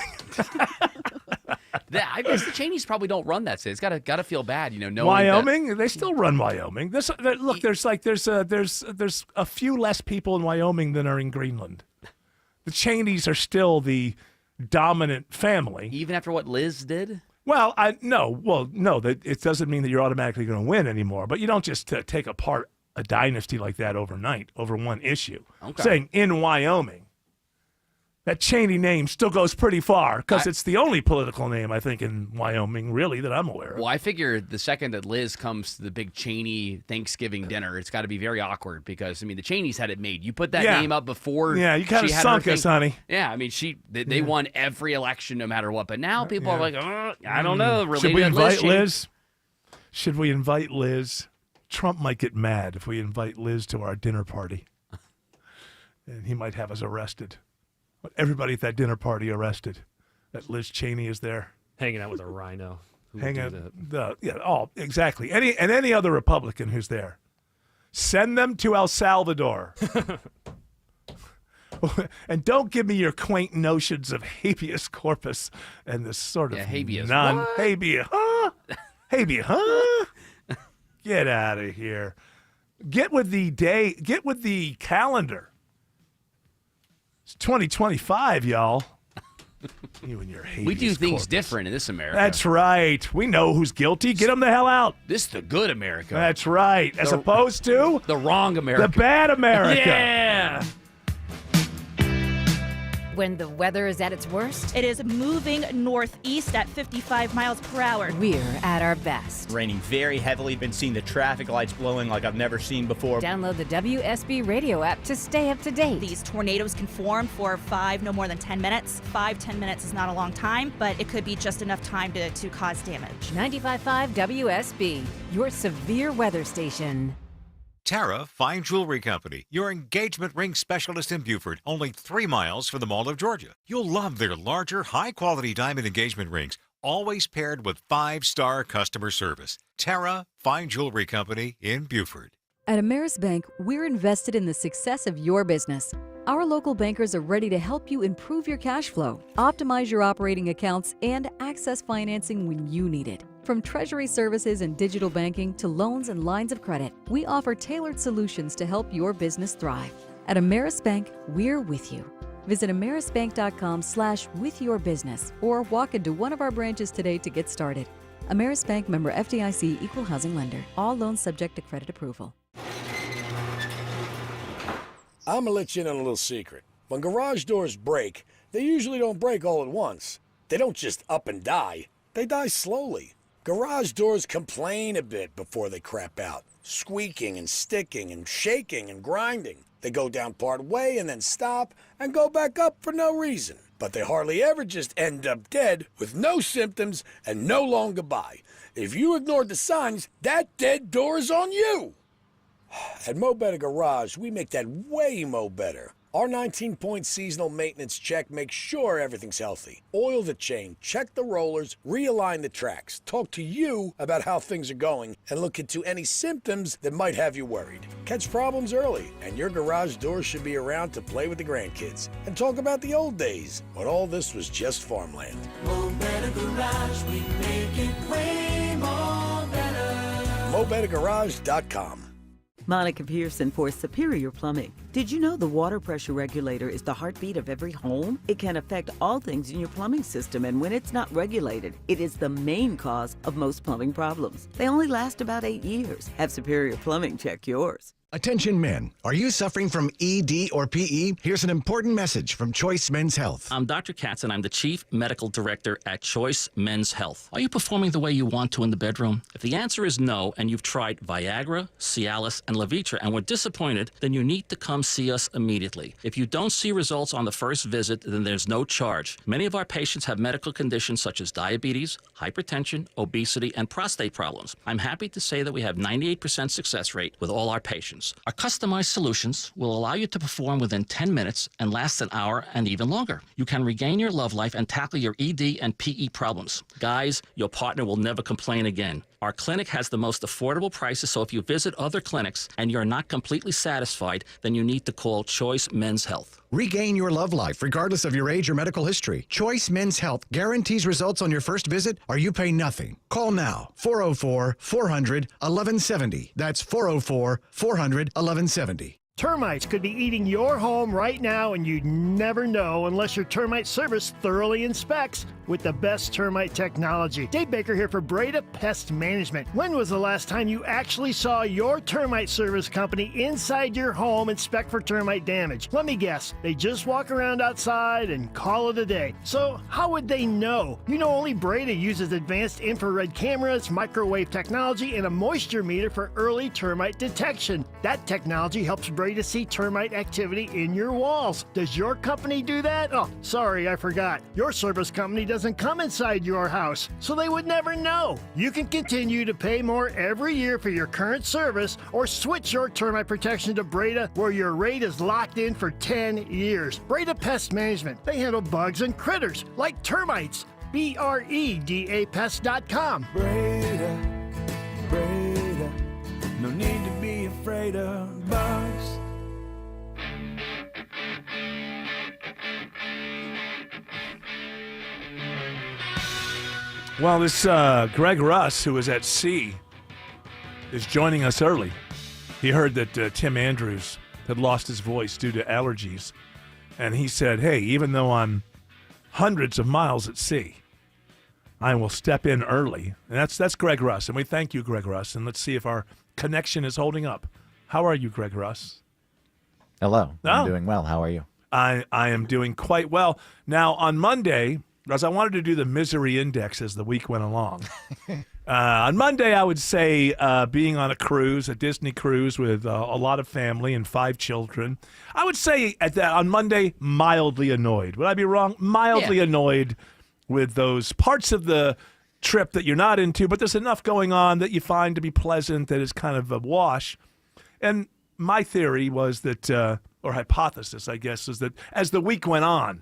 I guess the Cheneys probably don't run that state. It's gotta feel bad, knowing Wyoming, they still run Wyoming. Look, there's a few less people in Wyoming than are in Greenland. The Cheneys are still the dominant family, even after what Liz did. Well, no. That it doesn't mean that you're automatically going to win anymore. But you don't just take apart a dynasty like that overnight over one issue. Okay. Saying in Wyoming, That Cheney name still goes pretty far because it's the only political name, I think, in Wyoming, really, that I'm aware of. Well, I figure the second that Liz comes to the big Cheney Thanksgiving dinner, it's got to be very awkward because, I mean, the Cheneys had it made. You put that name up before. Yeah, you kind of sunk us, honey. Yeah, I mean, they won every election no matter what. But now people are like, I don't know. Should we invite Liz? Should we invite Liz? Trump might get mad if we invite Liz to our dinner party. And he might have us arrested. But everybody at that dinner party arrested. That Liz Cheney is there. Hanging out with a rhino. Exactly. Any other Republican who's there. Send them to El Salvador. And don't give me your quaint notions of habeas corpus and this sort of habeas. Habeas, huh? Habeas, huh? Get out of here. Get with the calendar. It's 2025, y'all. You and your habeas We do things corpus. different in this America. That's right. We know who's guilty. Get them the hell out. This is the good America. That's right. As opposed to the wrong America. The bad America. Yeah. When the weather is at its worst, It is moving northeast at 55 miles per hour. we're at our best. Raining very heavily. Been seeing the traffic lights blowing like I've never seen before. Download the WSB radio app to stay up to date. These tornadoes can form for no more than 10 minutes. 5-10 minutes is not a long time, but it could be just enough time to cause damage. 95.5 WSB, your severe weather station. Tara Fine Jewelry Company, your engagement ring specialist in Beaufort, only 3 miles from the Mall of Georgia. You'll love their larger, high-quality diamond engagement rings, always paired with 5-star customer service. Tara Fine Jewelry Company in Beaufort. At Ameris Bank, we're invested in the success of your business. Our local bankers are ready to help you improve your cash flow, optimize your operating accounts, and access financing when you need it. From treasury services and digital banking to loans and lines of credit, we offer tailored solutions to help your business thrive. At Ameris Bank, we're with you. Visit amerisbank.com/withyourbusiness or walk into one of our branches today to get started. Ameris Bank, member FDIC, equal housing lender. All loans subject to credit approval. I'm gonna let you in on a little secret. When garage doors break, they usually don't break all at once. They don't just up and die. They die slowly. Garage doors complain a bit before they crap out, squeaking and sticking and shaking and grinding. They go down part way and then stop and go back up for no reason. But they hardly ever just end up dead with no symptoms and no long goodbye. If you ignored the signs, that dead door is on you. At Mo Better Garage, we make that way mo better. Our 19-point seasonal maintenance check makes sure everything's healthy. Oil the chain, check the rollers, realign the tracks, talk to you about how things are going, and look into any symptoms that might have you worried. Catch problems early, and your garage door should be around to play with the grandkids and talk about the old days when all this was just farmland. Mo Better Garage, we make it way more better. MoBetterGarage.com. Monica Pearson for Superior Plumbing. Did you know the water pressure regulator is the heartbeat of every home? It can affect all things in your plumbing system, and when it's not regulated, it is the main cause of most plumbing problems. They only last about 8 years. Have Superior Plumbing check yours. Attention men, are you suffering from ED or PE? Here's an important message from Choice Men's Health. I'm Dr. Katz, and I'm the Chief Medical Director at Choice Men's Health. Are you performing the way you want to in the bedroom? If the answer is no, and you've tried Viagra, Cialis, and Levitra and were disappointed, then you need to come see us immediately. If you don't see results on the first visit, then there's no charge. Many of our patients have medical conditions such as diabetes, hypertension, obesity, and prostate problems. I'm happy to say that we have 98% success rate with all our patients. Our customized solutions will allow you to perform within 10 minutes and last an hour and even longer. You can regain your love life and tackle your ED and PE problems. Guys, your partner will never complain again. Our clinic has the most affordable prices, so if you visit other clinics and you're not completely satisfied, then you need to call Choice Men's Health. Regain your love life regardless of your age or medical history. Choice Men's Health guarantees results on your first visit or you pay nothing. Call now. 404-400-1170. That's 404-400-1170. Termites could be eating your home right now, and you'd never know unless your termite service thoroughly inspects. with the best termite technology. Dave Baker here for Breda Pest Management. When was the last time you actually saw your termite service company inside your home inspect for termite damage? Let me guess, they just walk around outside and call it a day. So how would they know? You know, only Breda uses advanced infrared cameras, microwave technology, and a moisture meter for early termite detection. That technology helps Breda see termite activity in your walls. Does your company do that? Oh, sorry, I forgot. Your service company doesn't come inside your house, so they would never know. You can continue to pay more every year for your current service or switch your termite protection to Breda, where your rate is locked in for 10 years. Breda Pest Management. They handle bugs and critters like termites. BREDAPest.com. Breda, Breda, no need to be afraid of bugs. Well, this Greg Russ, who was at sea, is joining us early. He heard that Tim Andrews had lost his voice due to allergies, and he said, hey, even though I'm hundreds of miles at sea, I will step in early. And that's Greg Russ, and we thank you, Greg Russ, and let's see if our connection is holding up. How are you, Greg Russ? Hello. I'm doing well. How are you? I am doing quite well. Now, on Monday, because I wanted to do the misery index as the week went along. On Monday, I would say being on a cruise, a Disney cruise with a lot of family and 5 children, I would say on Monday, mildly annoyed. Would I be wrong? Mildly annoyed with those parts of the trip that you're not into, but there's enough going on that you find to be pleasant that is kind of a wash. And my theory was that, or hypothesis, I guess, is that as the week went on,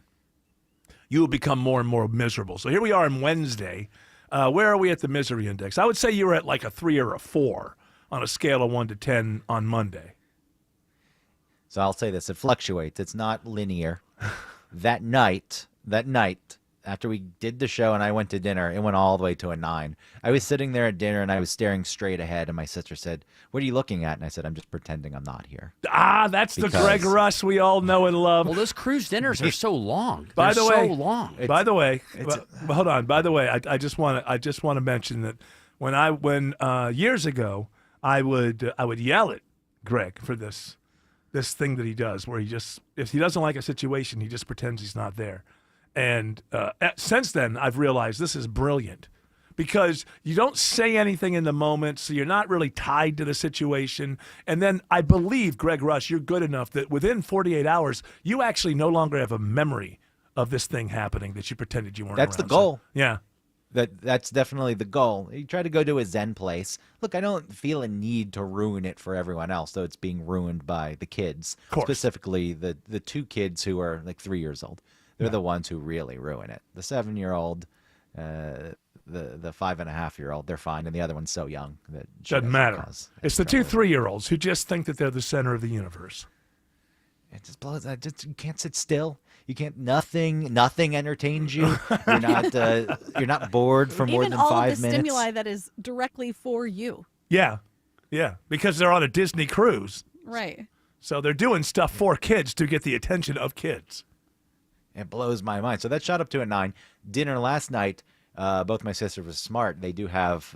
you will become more and more miserable. So here we are on Wednesday. Where are we at the misery index? I would say you were at like a 3 or a 4 on a scale of 1 to 10 on Monday. So I'll say this. It fluctuates. It's not linear. That night, after we did the show and I went to dinner, it went all the way to a 9. I was sitting there at dinner and I was staring straight ahead, and my sister said, what are you looking at? And I said, I'm just pretending I'm not here. That's the Greg Russ we all know and love. Well, those cruise dinners are so long. By the way, hold on. By the way, I just want to mention that when years ago, I would yell at Greg for this thing that he does, where if he doesn't like a situation, he just pretends he's not there. And since then, I've realized this is brilliant, because you don't say anything in the moment, so you're not really tied to the situation. And then I believe, Greg Russ, you're good enough that within 48 hours, you actually no longer have a memory of this thing happening that you pretended you weren't That's around. the goal. So, yeah. That's definitely the goal. You try to go to a Zen place. Look, I don't feel a need to ruin it for everyone else, though it's being ruined by the kids. Specifically, the 2 kids who are like 3 years old. They're the ones who really ruin it. The 7-year-old, the 5.5-year-old, they're fine, and the other one's so young that doesn't matter. It's the 2 3-year-olds who just think that they're the center of the universe. It just blows. You can't sit still. You can't. Nothing entertains you. You're not bored for more Even than all 5 of the minutes. stimuli that is directly for you. Yeah, because they're on a Disney cruise. Right. So they're doing stuff for kids to get the attention of kids. It blows my mind. So that shot up to a 9. Dinner last night, both my sisters were smart. They do have,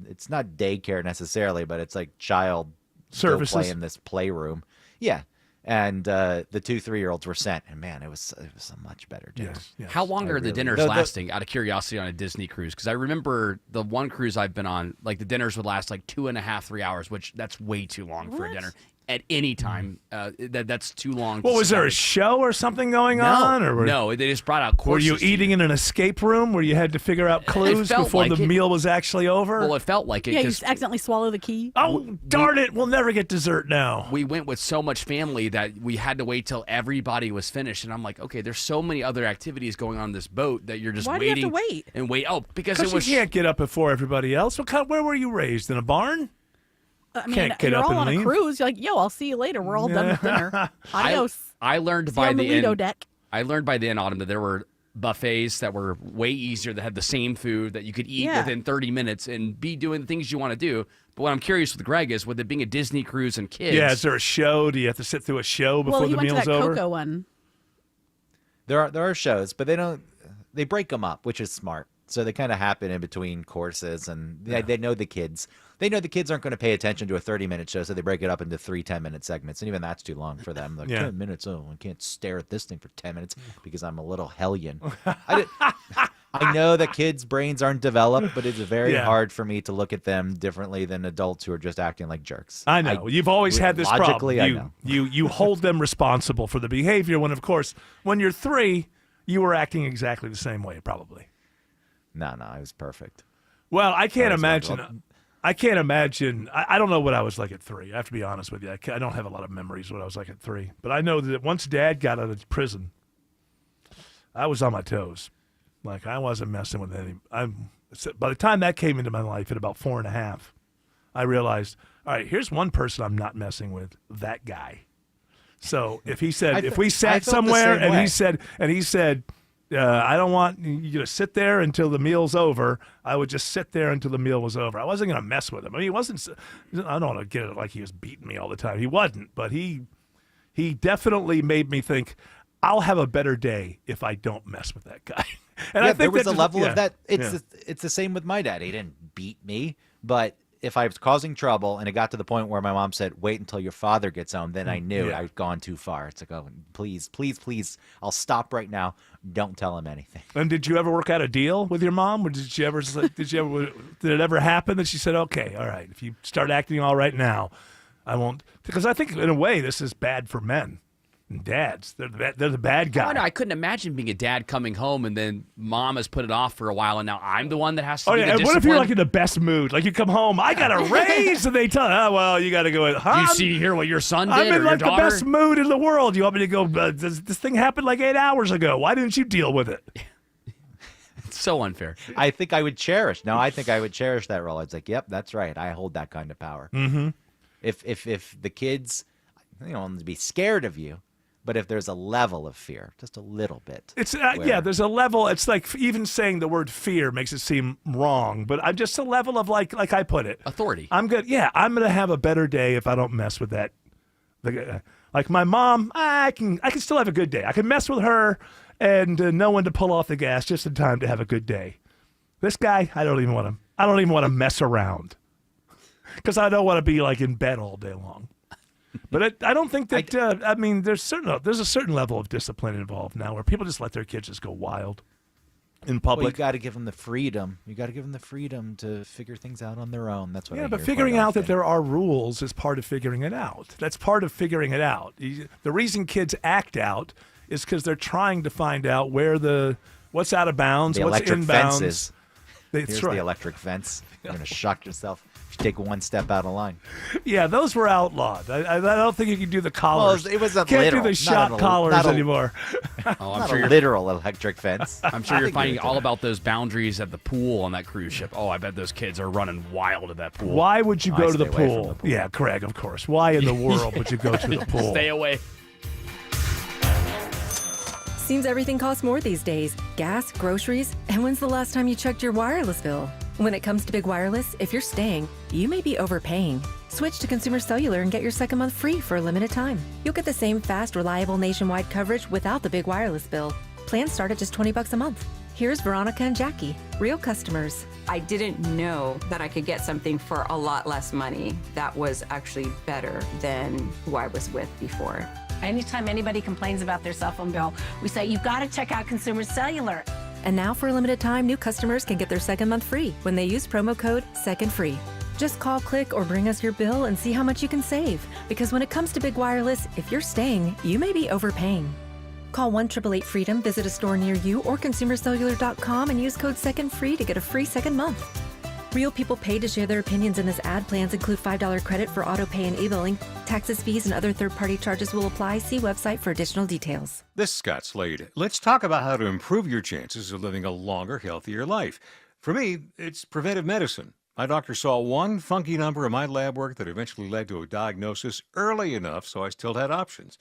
it's not daycare necessarily, but it's like child services. Go play in this playroom. Yeah. And the 2 3-year-olds were sent, and man, it was a much better dinner. Yes. How long are the dinners lasting, out of curiosity, on a Disney cruise? Because I remember the one cruise I've been on, like the dinners would last like 2.5, 3 hours, which that's way too long for a dinner. At any time, that's too long. Well, was there a show or something going on? Or no, they just brought out courses. Were you eating in an escape room where you had to figure out clues before the meal was actually over? Well, it felt like it. Yeah, you accidentally swallow the key. Oh, darn it. We'll never get dessert now. We went with so much family that we had to wait till everybody was finished. And I'm like, okay, there's so many other activities going on this boat that you're just Why waiting. do you have to wait? And wait. Oh, because it was. You can't get up before everybody else. Where were you raised? In a barn? I mean, Can't get you're up all and on leave. a cruise. You're like, yo, I'll see you later. We're all done with dinner. Adios. I learned See by you on the Lido end. deck. I learned by the end, Autumn, that there were buffets that were way easier, that had the same food that you could eat within 30 minutes and be doing the things you want to do. But what I'm curious with Greg is, with it being a Disney cruise and kids. Yeah, is there a show? Do you have to sit through a show before Well, he the went to meal's that over? Coco one. There are shows, but they don't. they break them up, which is smart. So they kind of happen in between courses, and they know the kids. They know the kids aren't going to pay attention to a 30-minute show, so they break it up into 3 10-minute segments, and even that's too long for them. Like 10 minutes, oh, I can't stare at this thing for 10 minutes because I'm a little hellion. I know that kids' brains aren't developed, but it's very hard for me to look at them differently than adults who are just acting like jerks. I know. You've always had this logically, problem. I know. You hold them responsible for the behavior when, of course, when you're 3, you were acting exactly the same way, probably. No, it was perfect. Well, I can't imagine. I can't imagine. I don't know what I was like at 3. I have to be honest with you. I don't have a lot of memories of what I was like at 3. But I know that once Dad got out of prison, I was on my toes. Like, I wasn't messing with any. By the time that came into my life at about 4.5, I realized, all right, here's one person I'm not messing with, that guy. So if he said, if we sat somewhere and he said, I don't want you to sit there until the meal's over, I would just sit there until the meal was over. I wasn't going to mess with him. I mean, he wasn't, I don't want to get it like he was beating me all the time. He wasn't, but he definitely made me think, I'll have a better day if I don't mess with that guy. And I think there was a level of that. It's the same with my dad. He didn't beat me, but if I was causing trouble and it got to the point where my mom said, wait until your father gets home, then I knew I'd gone too far. It's like, oh, please, I'll stop right now. Don't tell him anything. And did you ever work out a deal with your mom? Or did it ever happen that she said, okay, all right, if you start acting all right now, I won't? Because I think in a way this is bad for men. Dads, they're the bad guy. Oh, no, I couldn't imagine being a dad coming home and then mom has put it off for a while and now I'm the one that has to be the discipline. What if you're like in the best mood? Like you come home, I got a raise, and they tell you, oh, well, you got to go. You hear what your son did I'm in or like your the daughter? best mood in the world. You want me to go, this thing happened like 8 hours ago. Why didn't you deal with it? It's so unfair. I think I would cherish that role. It's like, yep, that's right. I hold that kind of power. Mm-hmm. If the kids, want to be scared of you, but if there's a level of fear, just a little bit. It's there's a level. It's like even saying the word fear makes it seem wrong, but I'm just a level of like I put it, authority. I'm good. Yeah, I'm gonna have a better day if I don't mess with that. Like my mom, I can still have a good day. I can mess with her and know when to pull off the gas just in time to have a good day. This guy, I don't even want to mess around because I don't want to be like in bed all day long. But I don't think that. There's a certain level of discipline involved now, where people just let their kids just go wild in public. Well, you got to give them the freedom. You got to give them the freedom to figure things out on their own. That's what. Yeah, but figuring out that there are rules is part of figuring it out. That's part of figuring it out. The reason kids act out is because they're trying to find out what's out of bounds, the what's electric inbounds. Fences. Here's the electric fence. You're gonna shock yourself. You take one step out of line. Yeah, those were outlawed. I don't think you can do the collars. Well, it was a Can't literal, do the shot collars anymore. Oh, I'm not sure a you're literal electric fence. I'm sure you're finding all about those boundaries at the pool on that cruise ship. Oh, I bet those kids are running wild at that pool. Why would you go to the stay away pool? from the pool. Yeah, Craig, of course. Why in the world would you go to the pool? Stay away. Seems everything costs more these days. Gas, groceries, and when's the last time you checked your wireless bill? When it comes to Big Wireless, if you're staying, you may be overpaying. Switch to Consumer Cellular and get your second month free for a limited time. You'll get the same fast, reliable nationwide coverage without the big wireless bill. Plans start at just $20 a month. Here's Veronica and Jackie, real customers. I didn't know that I could get something for a lot less money that was actually better than who I was with before. Anytime anybody complains about their cell phone bill, we say, you've got to check out Consumer Cellular. And now for a limited time, new customers can get their second month free when they use promo code SECONDFREE. Just call, click, or bring us your bill and see how much you can save. Because when it comes to Big Wireless, if you're staying, you may be overpaying. Call 1-888-FREEDOM, visit a store near you, or consumercellular.com and use code SECONDFREE to get a free second month. Real people pay to share their opinions, and this ad plans include $5 credit for auto pay and e-billing. Taxes, fees, and other third-party charges will apply. See website for additional details. This is Scott Slade. Let's talk about how to improve your chances of living a longer, healthier life. For me, it's preventive medicine. My doctor saw one funky number in my lab work that eventually led to a diagnosis early enough so I still had options.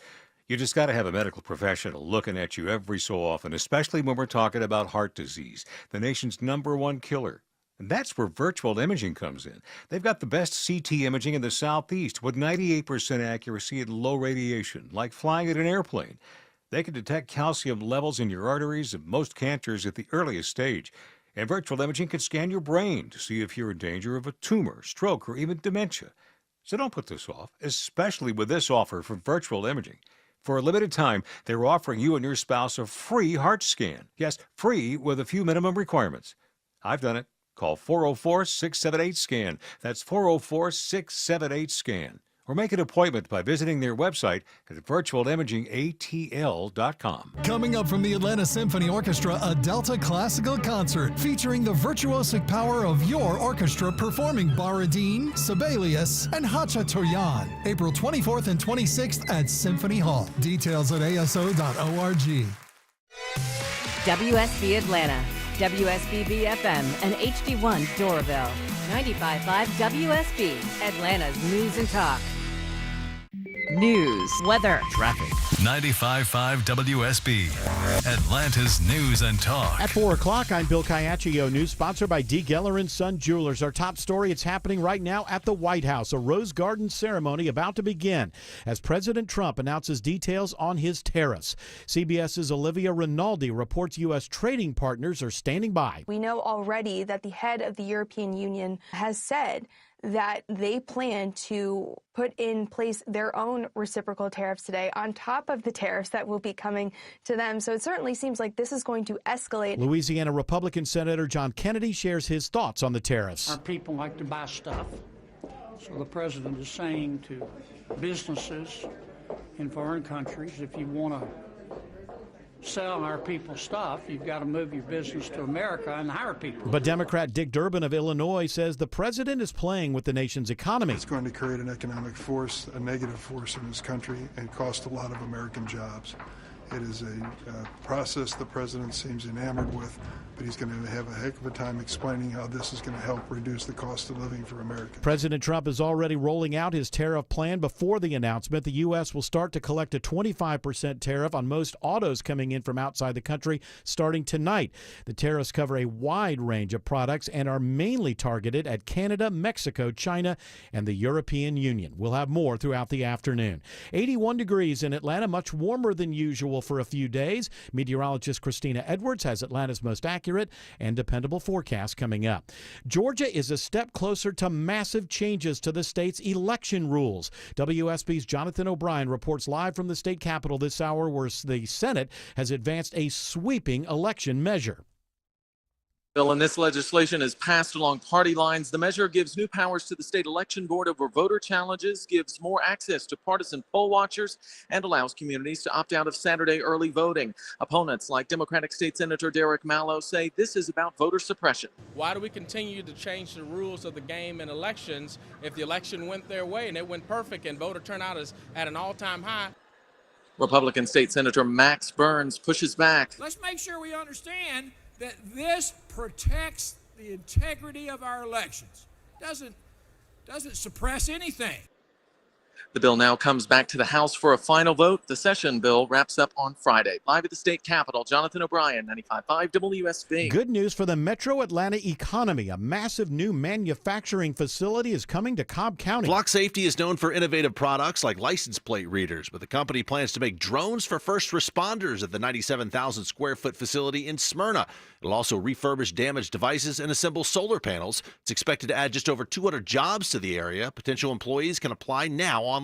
You just got to have a medical professional looking at you every so often, especially when we're talking about heart disease, the nation's #1 killer. And that's where virtual imaging comes in. They've got the best CT imaging in the Southeast with 98% accuracy and low radiation, like flying in an airplane. They can detect calcium levels in your arteries and most cancers at the earliest stage. And virtual imaging can scan your brain to see if you're in danger of a tumor, stroke, or even dementia. So don't put this off, especially with this offer from Virtual Imaging. For a limited time, they're offering you and your spouse a free heart scan. Yes, free with a few minimum requirements. I've done it. Call 404-678-SCAN. That's 404-678-SCAN. Or make an appointment by visiting their website at virtualimagingatl.com. Coming up from the Atlanta Symphony Orchestra, a Delta classical concert featuring the virtuosic power of your orchestra performing Baradin, Sibelius, and Hachatoyan. April 24th and 26th at Symphony Hall. Details at aso.org. WSB Atlanta, WSB FM, and HD1 Doraville. 95.5 WSB, Atlanta's News and Talk. News, weather, traffic. 95.5 WSB, Atlanta's News and Talk. At 4 o'clock, I'm Bill Caiaccio. News sponsored by D. Geller & Son Jewelers. Our top story, it's happening right now at the White House. A Rose Garden ceremony about to begin as President Trump announces details on his tariffs. CBS's Olivia Rinaldi reports U.S. trading partners are standing by. We know already that the head of the European Union has said that they plan to put in place their own reciprocal tariffs today on top of the tariffs that will be coming to them. So it certainly seems like this is going to escalate. Louisiana Republican Senator John Kennedy shares his thoughts on the tariffs. Our people like to buy stuff. So the president is saying to businesses in foreign countries, if you want to sell our people stuff, you've got to move your business to America and hire people. But Democrat Dick Durbin of Illinois says the president is playing with the nation's economy. It's going to create an economic force, a negative force in this country, and cost a lot of American jobs. It is a process the president seems enamored with, but he's going to have a heck of a time explaining how this is going to help reduce the cost of living for Americans. President Trump is already rolling out his tariff plan. Before the announcement, the U.S. will start to collect a 25% tariff on most autos coming in from outside the country starting tonight. The tariffs cover a wide range of products and are mainly targeted at Canada, Mexico, China, and the European Union. We'll have more throughout the afternoon. 81 degrees in Atlanta, much warmer than usual for a few days. Meteorologist Christina Edwards has Atlanta's most accurate and dependable forecast coming up. Georgia is a step closer to massive changes to the state's election rules. WSB's Jonathan O'Brien reports live from the state capitol this hour, where the Senate has advanced a sweeping election measure. Bill, and this legislation is passed along party lines. The measure gives new powers to the state election board over voter challenges, gives more access to partisan poll watchers, and allows communities to opt out of Saturday early voting. Opponents like Democratic State Senator Derek Mallow say this is about voter suppression. Why do we continue to change the rules of the game in elections if the election went their way and it went perfect and voter turnout is at an all-time high? Republican State Senator Max Burns pushes back. Let's make sure we understand that this protects the integrity of our elections. Doesn't suppress anything. The bill now comes back to the House for a final vote. The session bill wraps up on Friday. Live at the state capitol, Jonathan O'Brien, 95.5 WSB. Good news for the metro Atlanta economy. A massive new manufacturing facility is coming to Cobb County. Flock Safety is known for innovative products like license plate readers, but the company plans to make drones for first responders at the 97,000 square foot facility in Smyrna. It'll also refurbish damaged devices and assemble solar panels. It's expected to add just over 200 jobs to the area. Potential employees can apply now online.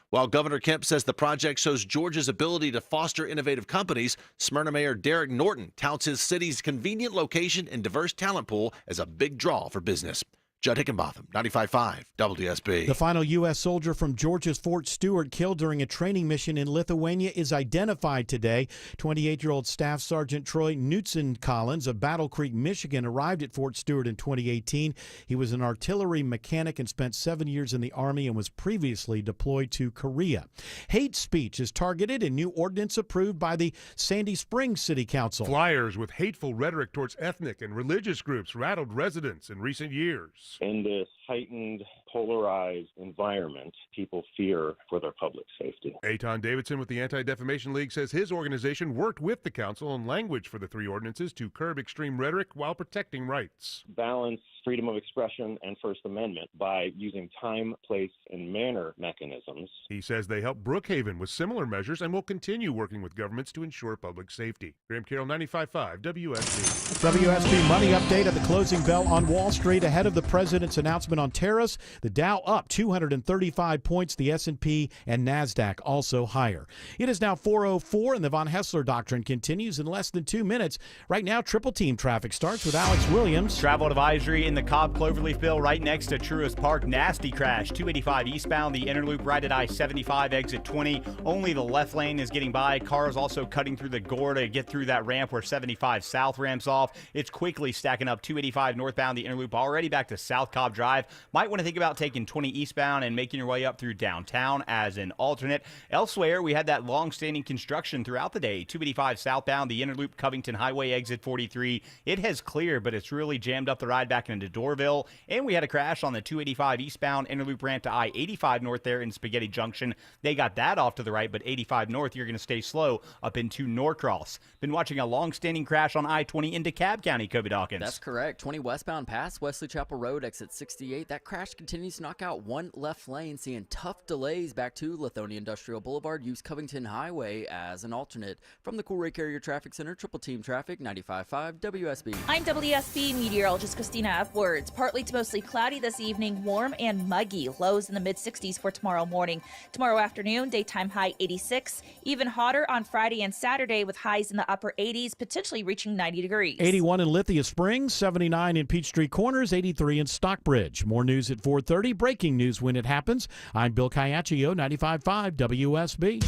While Governor Kemp says the project shows Georgia's ability to foster innovative companies, Smyrna Mayor Derek Norton touts his city's convenient location and diverse talent pool as a big draw for business. Judd Hickenbotham, 95.5 WSB. The final U.S. soldier from Georgia's Fort Stewart killed during a training mission in Lithuania is identified today. 28-year-old Staff Sergeant Troy Knutson Collins of Battle Creek, Michigan, arrived at Fort Stewart in 2018. He was an artillery mechanic and spent 7 years in the Army and was previously deployed to Korea. Hate speech is targeted in new ordinance approved by the Sandy Springs City Council. Flyers with hateful rhetoric towards ethnic and religious groups rattled residents in recent years. In this heightened polarized environment, people fear for their public safety. Eitan Davidson with the Anti-Defamation League says his organization worked with the council on language for the three ordinances to curb extreme rhetoric while protecting rights. Balance freedom of expression and First Amendment by using time, place, and manner mechanisms. He says they helped Brookhaven with similar measures and will continue working with governments to ensure public safety. Graham Carroll, 95.5 WSB. WSB money update at the closing bell on Wall Street ahead of the president's announcement on tariffs. The Dow up 235 points, the S&P and NASDAQ also higher. It is now 4:04 and the Von Haessler Doctrine continues in less than 2 minutes. Right now, Triple Team traffic starts with Alex Williams. Travel advisory in the Cobb Cloverleafville right next to Truist Park. Nasty crash, 285 eastbound, the inner loop right at I-75, exit 20. Only the left lane is getting by. Cars also cutting through the gore to get through that ramp where 75 south ramps off. It's quickly stacking up 285 northbound, the inner loop already back to South Cobb Drive. Might want to think about taking 20 eastbound and making your way up through downtown as an alternate. Elsewhere, we had that long-standing construction throughout the day. 285 southbound, the inner loop, Covington Highway, exit 43. It has cleared, but it's really jammed up the ride back into Doraville. And we had a crash on the 285 eastbound inner loop ramp to I-85 north there in Spaghetti Junction. They got that off to the right, but 85 north, you're going to stay slow up into Norcross. Been watching a long-standing crash on I-20 into Cobb County, Kobe Dawkins. That's correct. 20 westbound past Wesley Chapel Road, exit 68. That crash continues to knock out one left lane, seeing tough delays back to Lithonia Industrial Boulevard. Use Covington Highway as an alternate. From the Cool Ray Carrier Traffic Center, Triple Team Traffic, 95.5 WSB. I'm WSB meteorologist Christina Upwards. Partly to mostly cloudy this evening, warm and muggy. Lows in the mid-60s for tomorrow morning. Tomorrow afternoon, daytime high 86. Even hotter on Friday and Saturday with highs in the upper 80s, potentially reaching 90 degrees. 81 in Lithia Springs, 79 in Peachtree Corners, 83 in Stockbridge. More news at 4:30. Breaking news when it happens. I'm Bill Caiaccio, 95.5 WSB.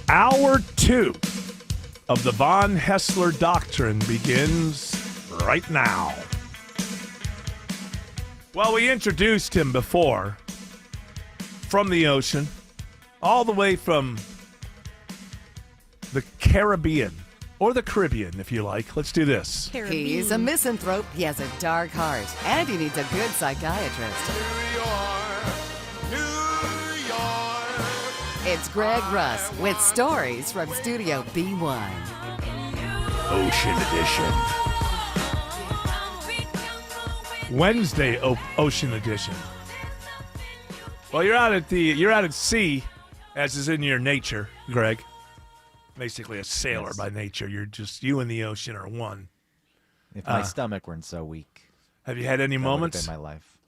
Hour 2 of the Von Haessler Doctrine begins right now. Well, we introduced him before from the ocean, all the way from the Caribbean, or the Caribbean, if you like. Let's do this. He's a misanthrope, he has a dark heart, and he needs a good psychiatrist. It's Greg Russ with stories from Studio B1. Ocean Edition. Wednesday Ocean Edition. Well, you're out at sea, as is in your nature, Greg. Basically a sailor by nature. You're just, you and the ocean are one. If my stomach weren't so weak. Have you had any moments? That would have been my life.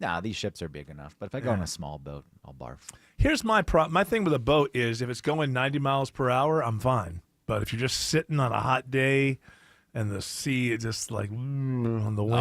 Nah, these ships are big enough. But if I go on a small boat, I'll barf. Here's my my thing with a boat is if it's going 90 miles per hour, I'm fine. But if you're just sitting on a hot day and the sea is just like on the wind.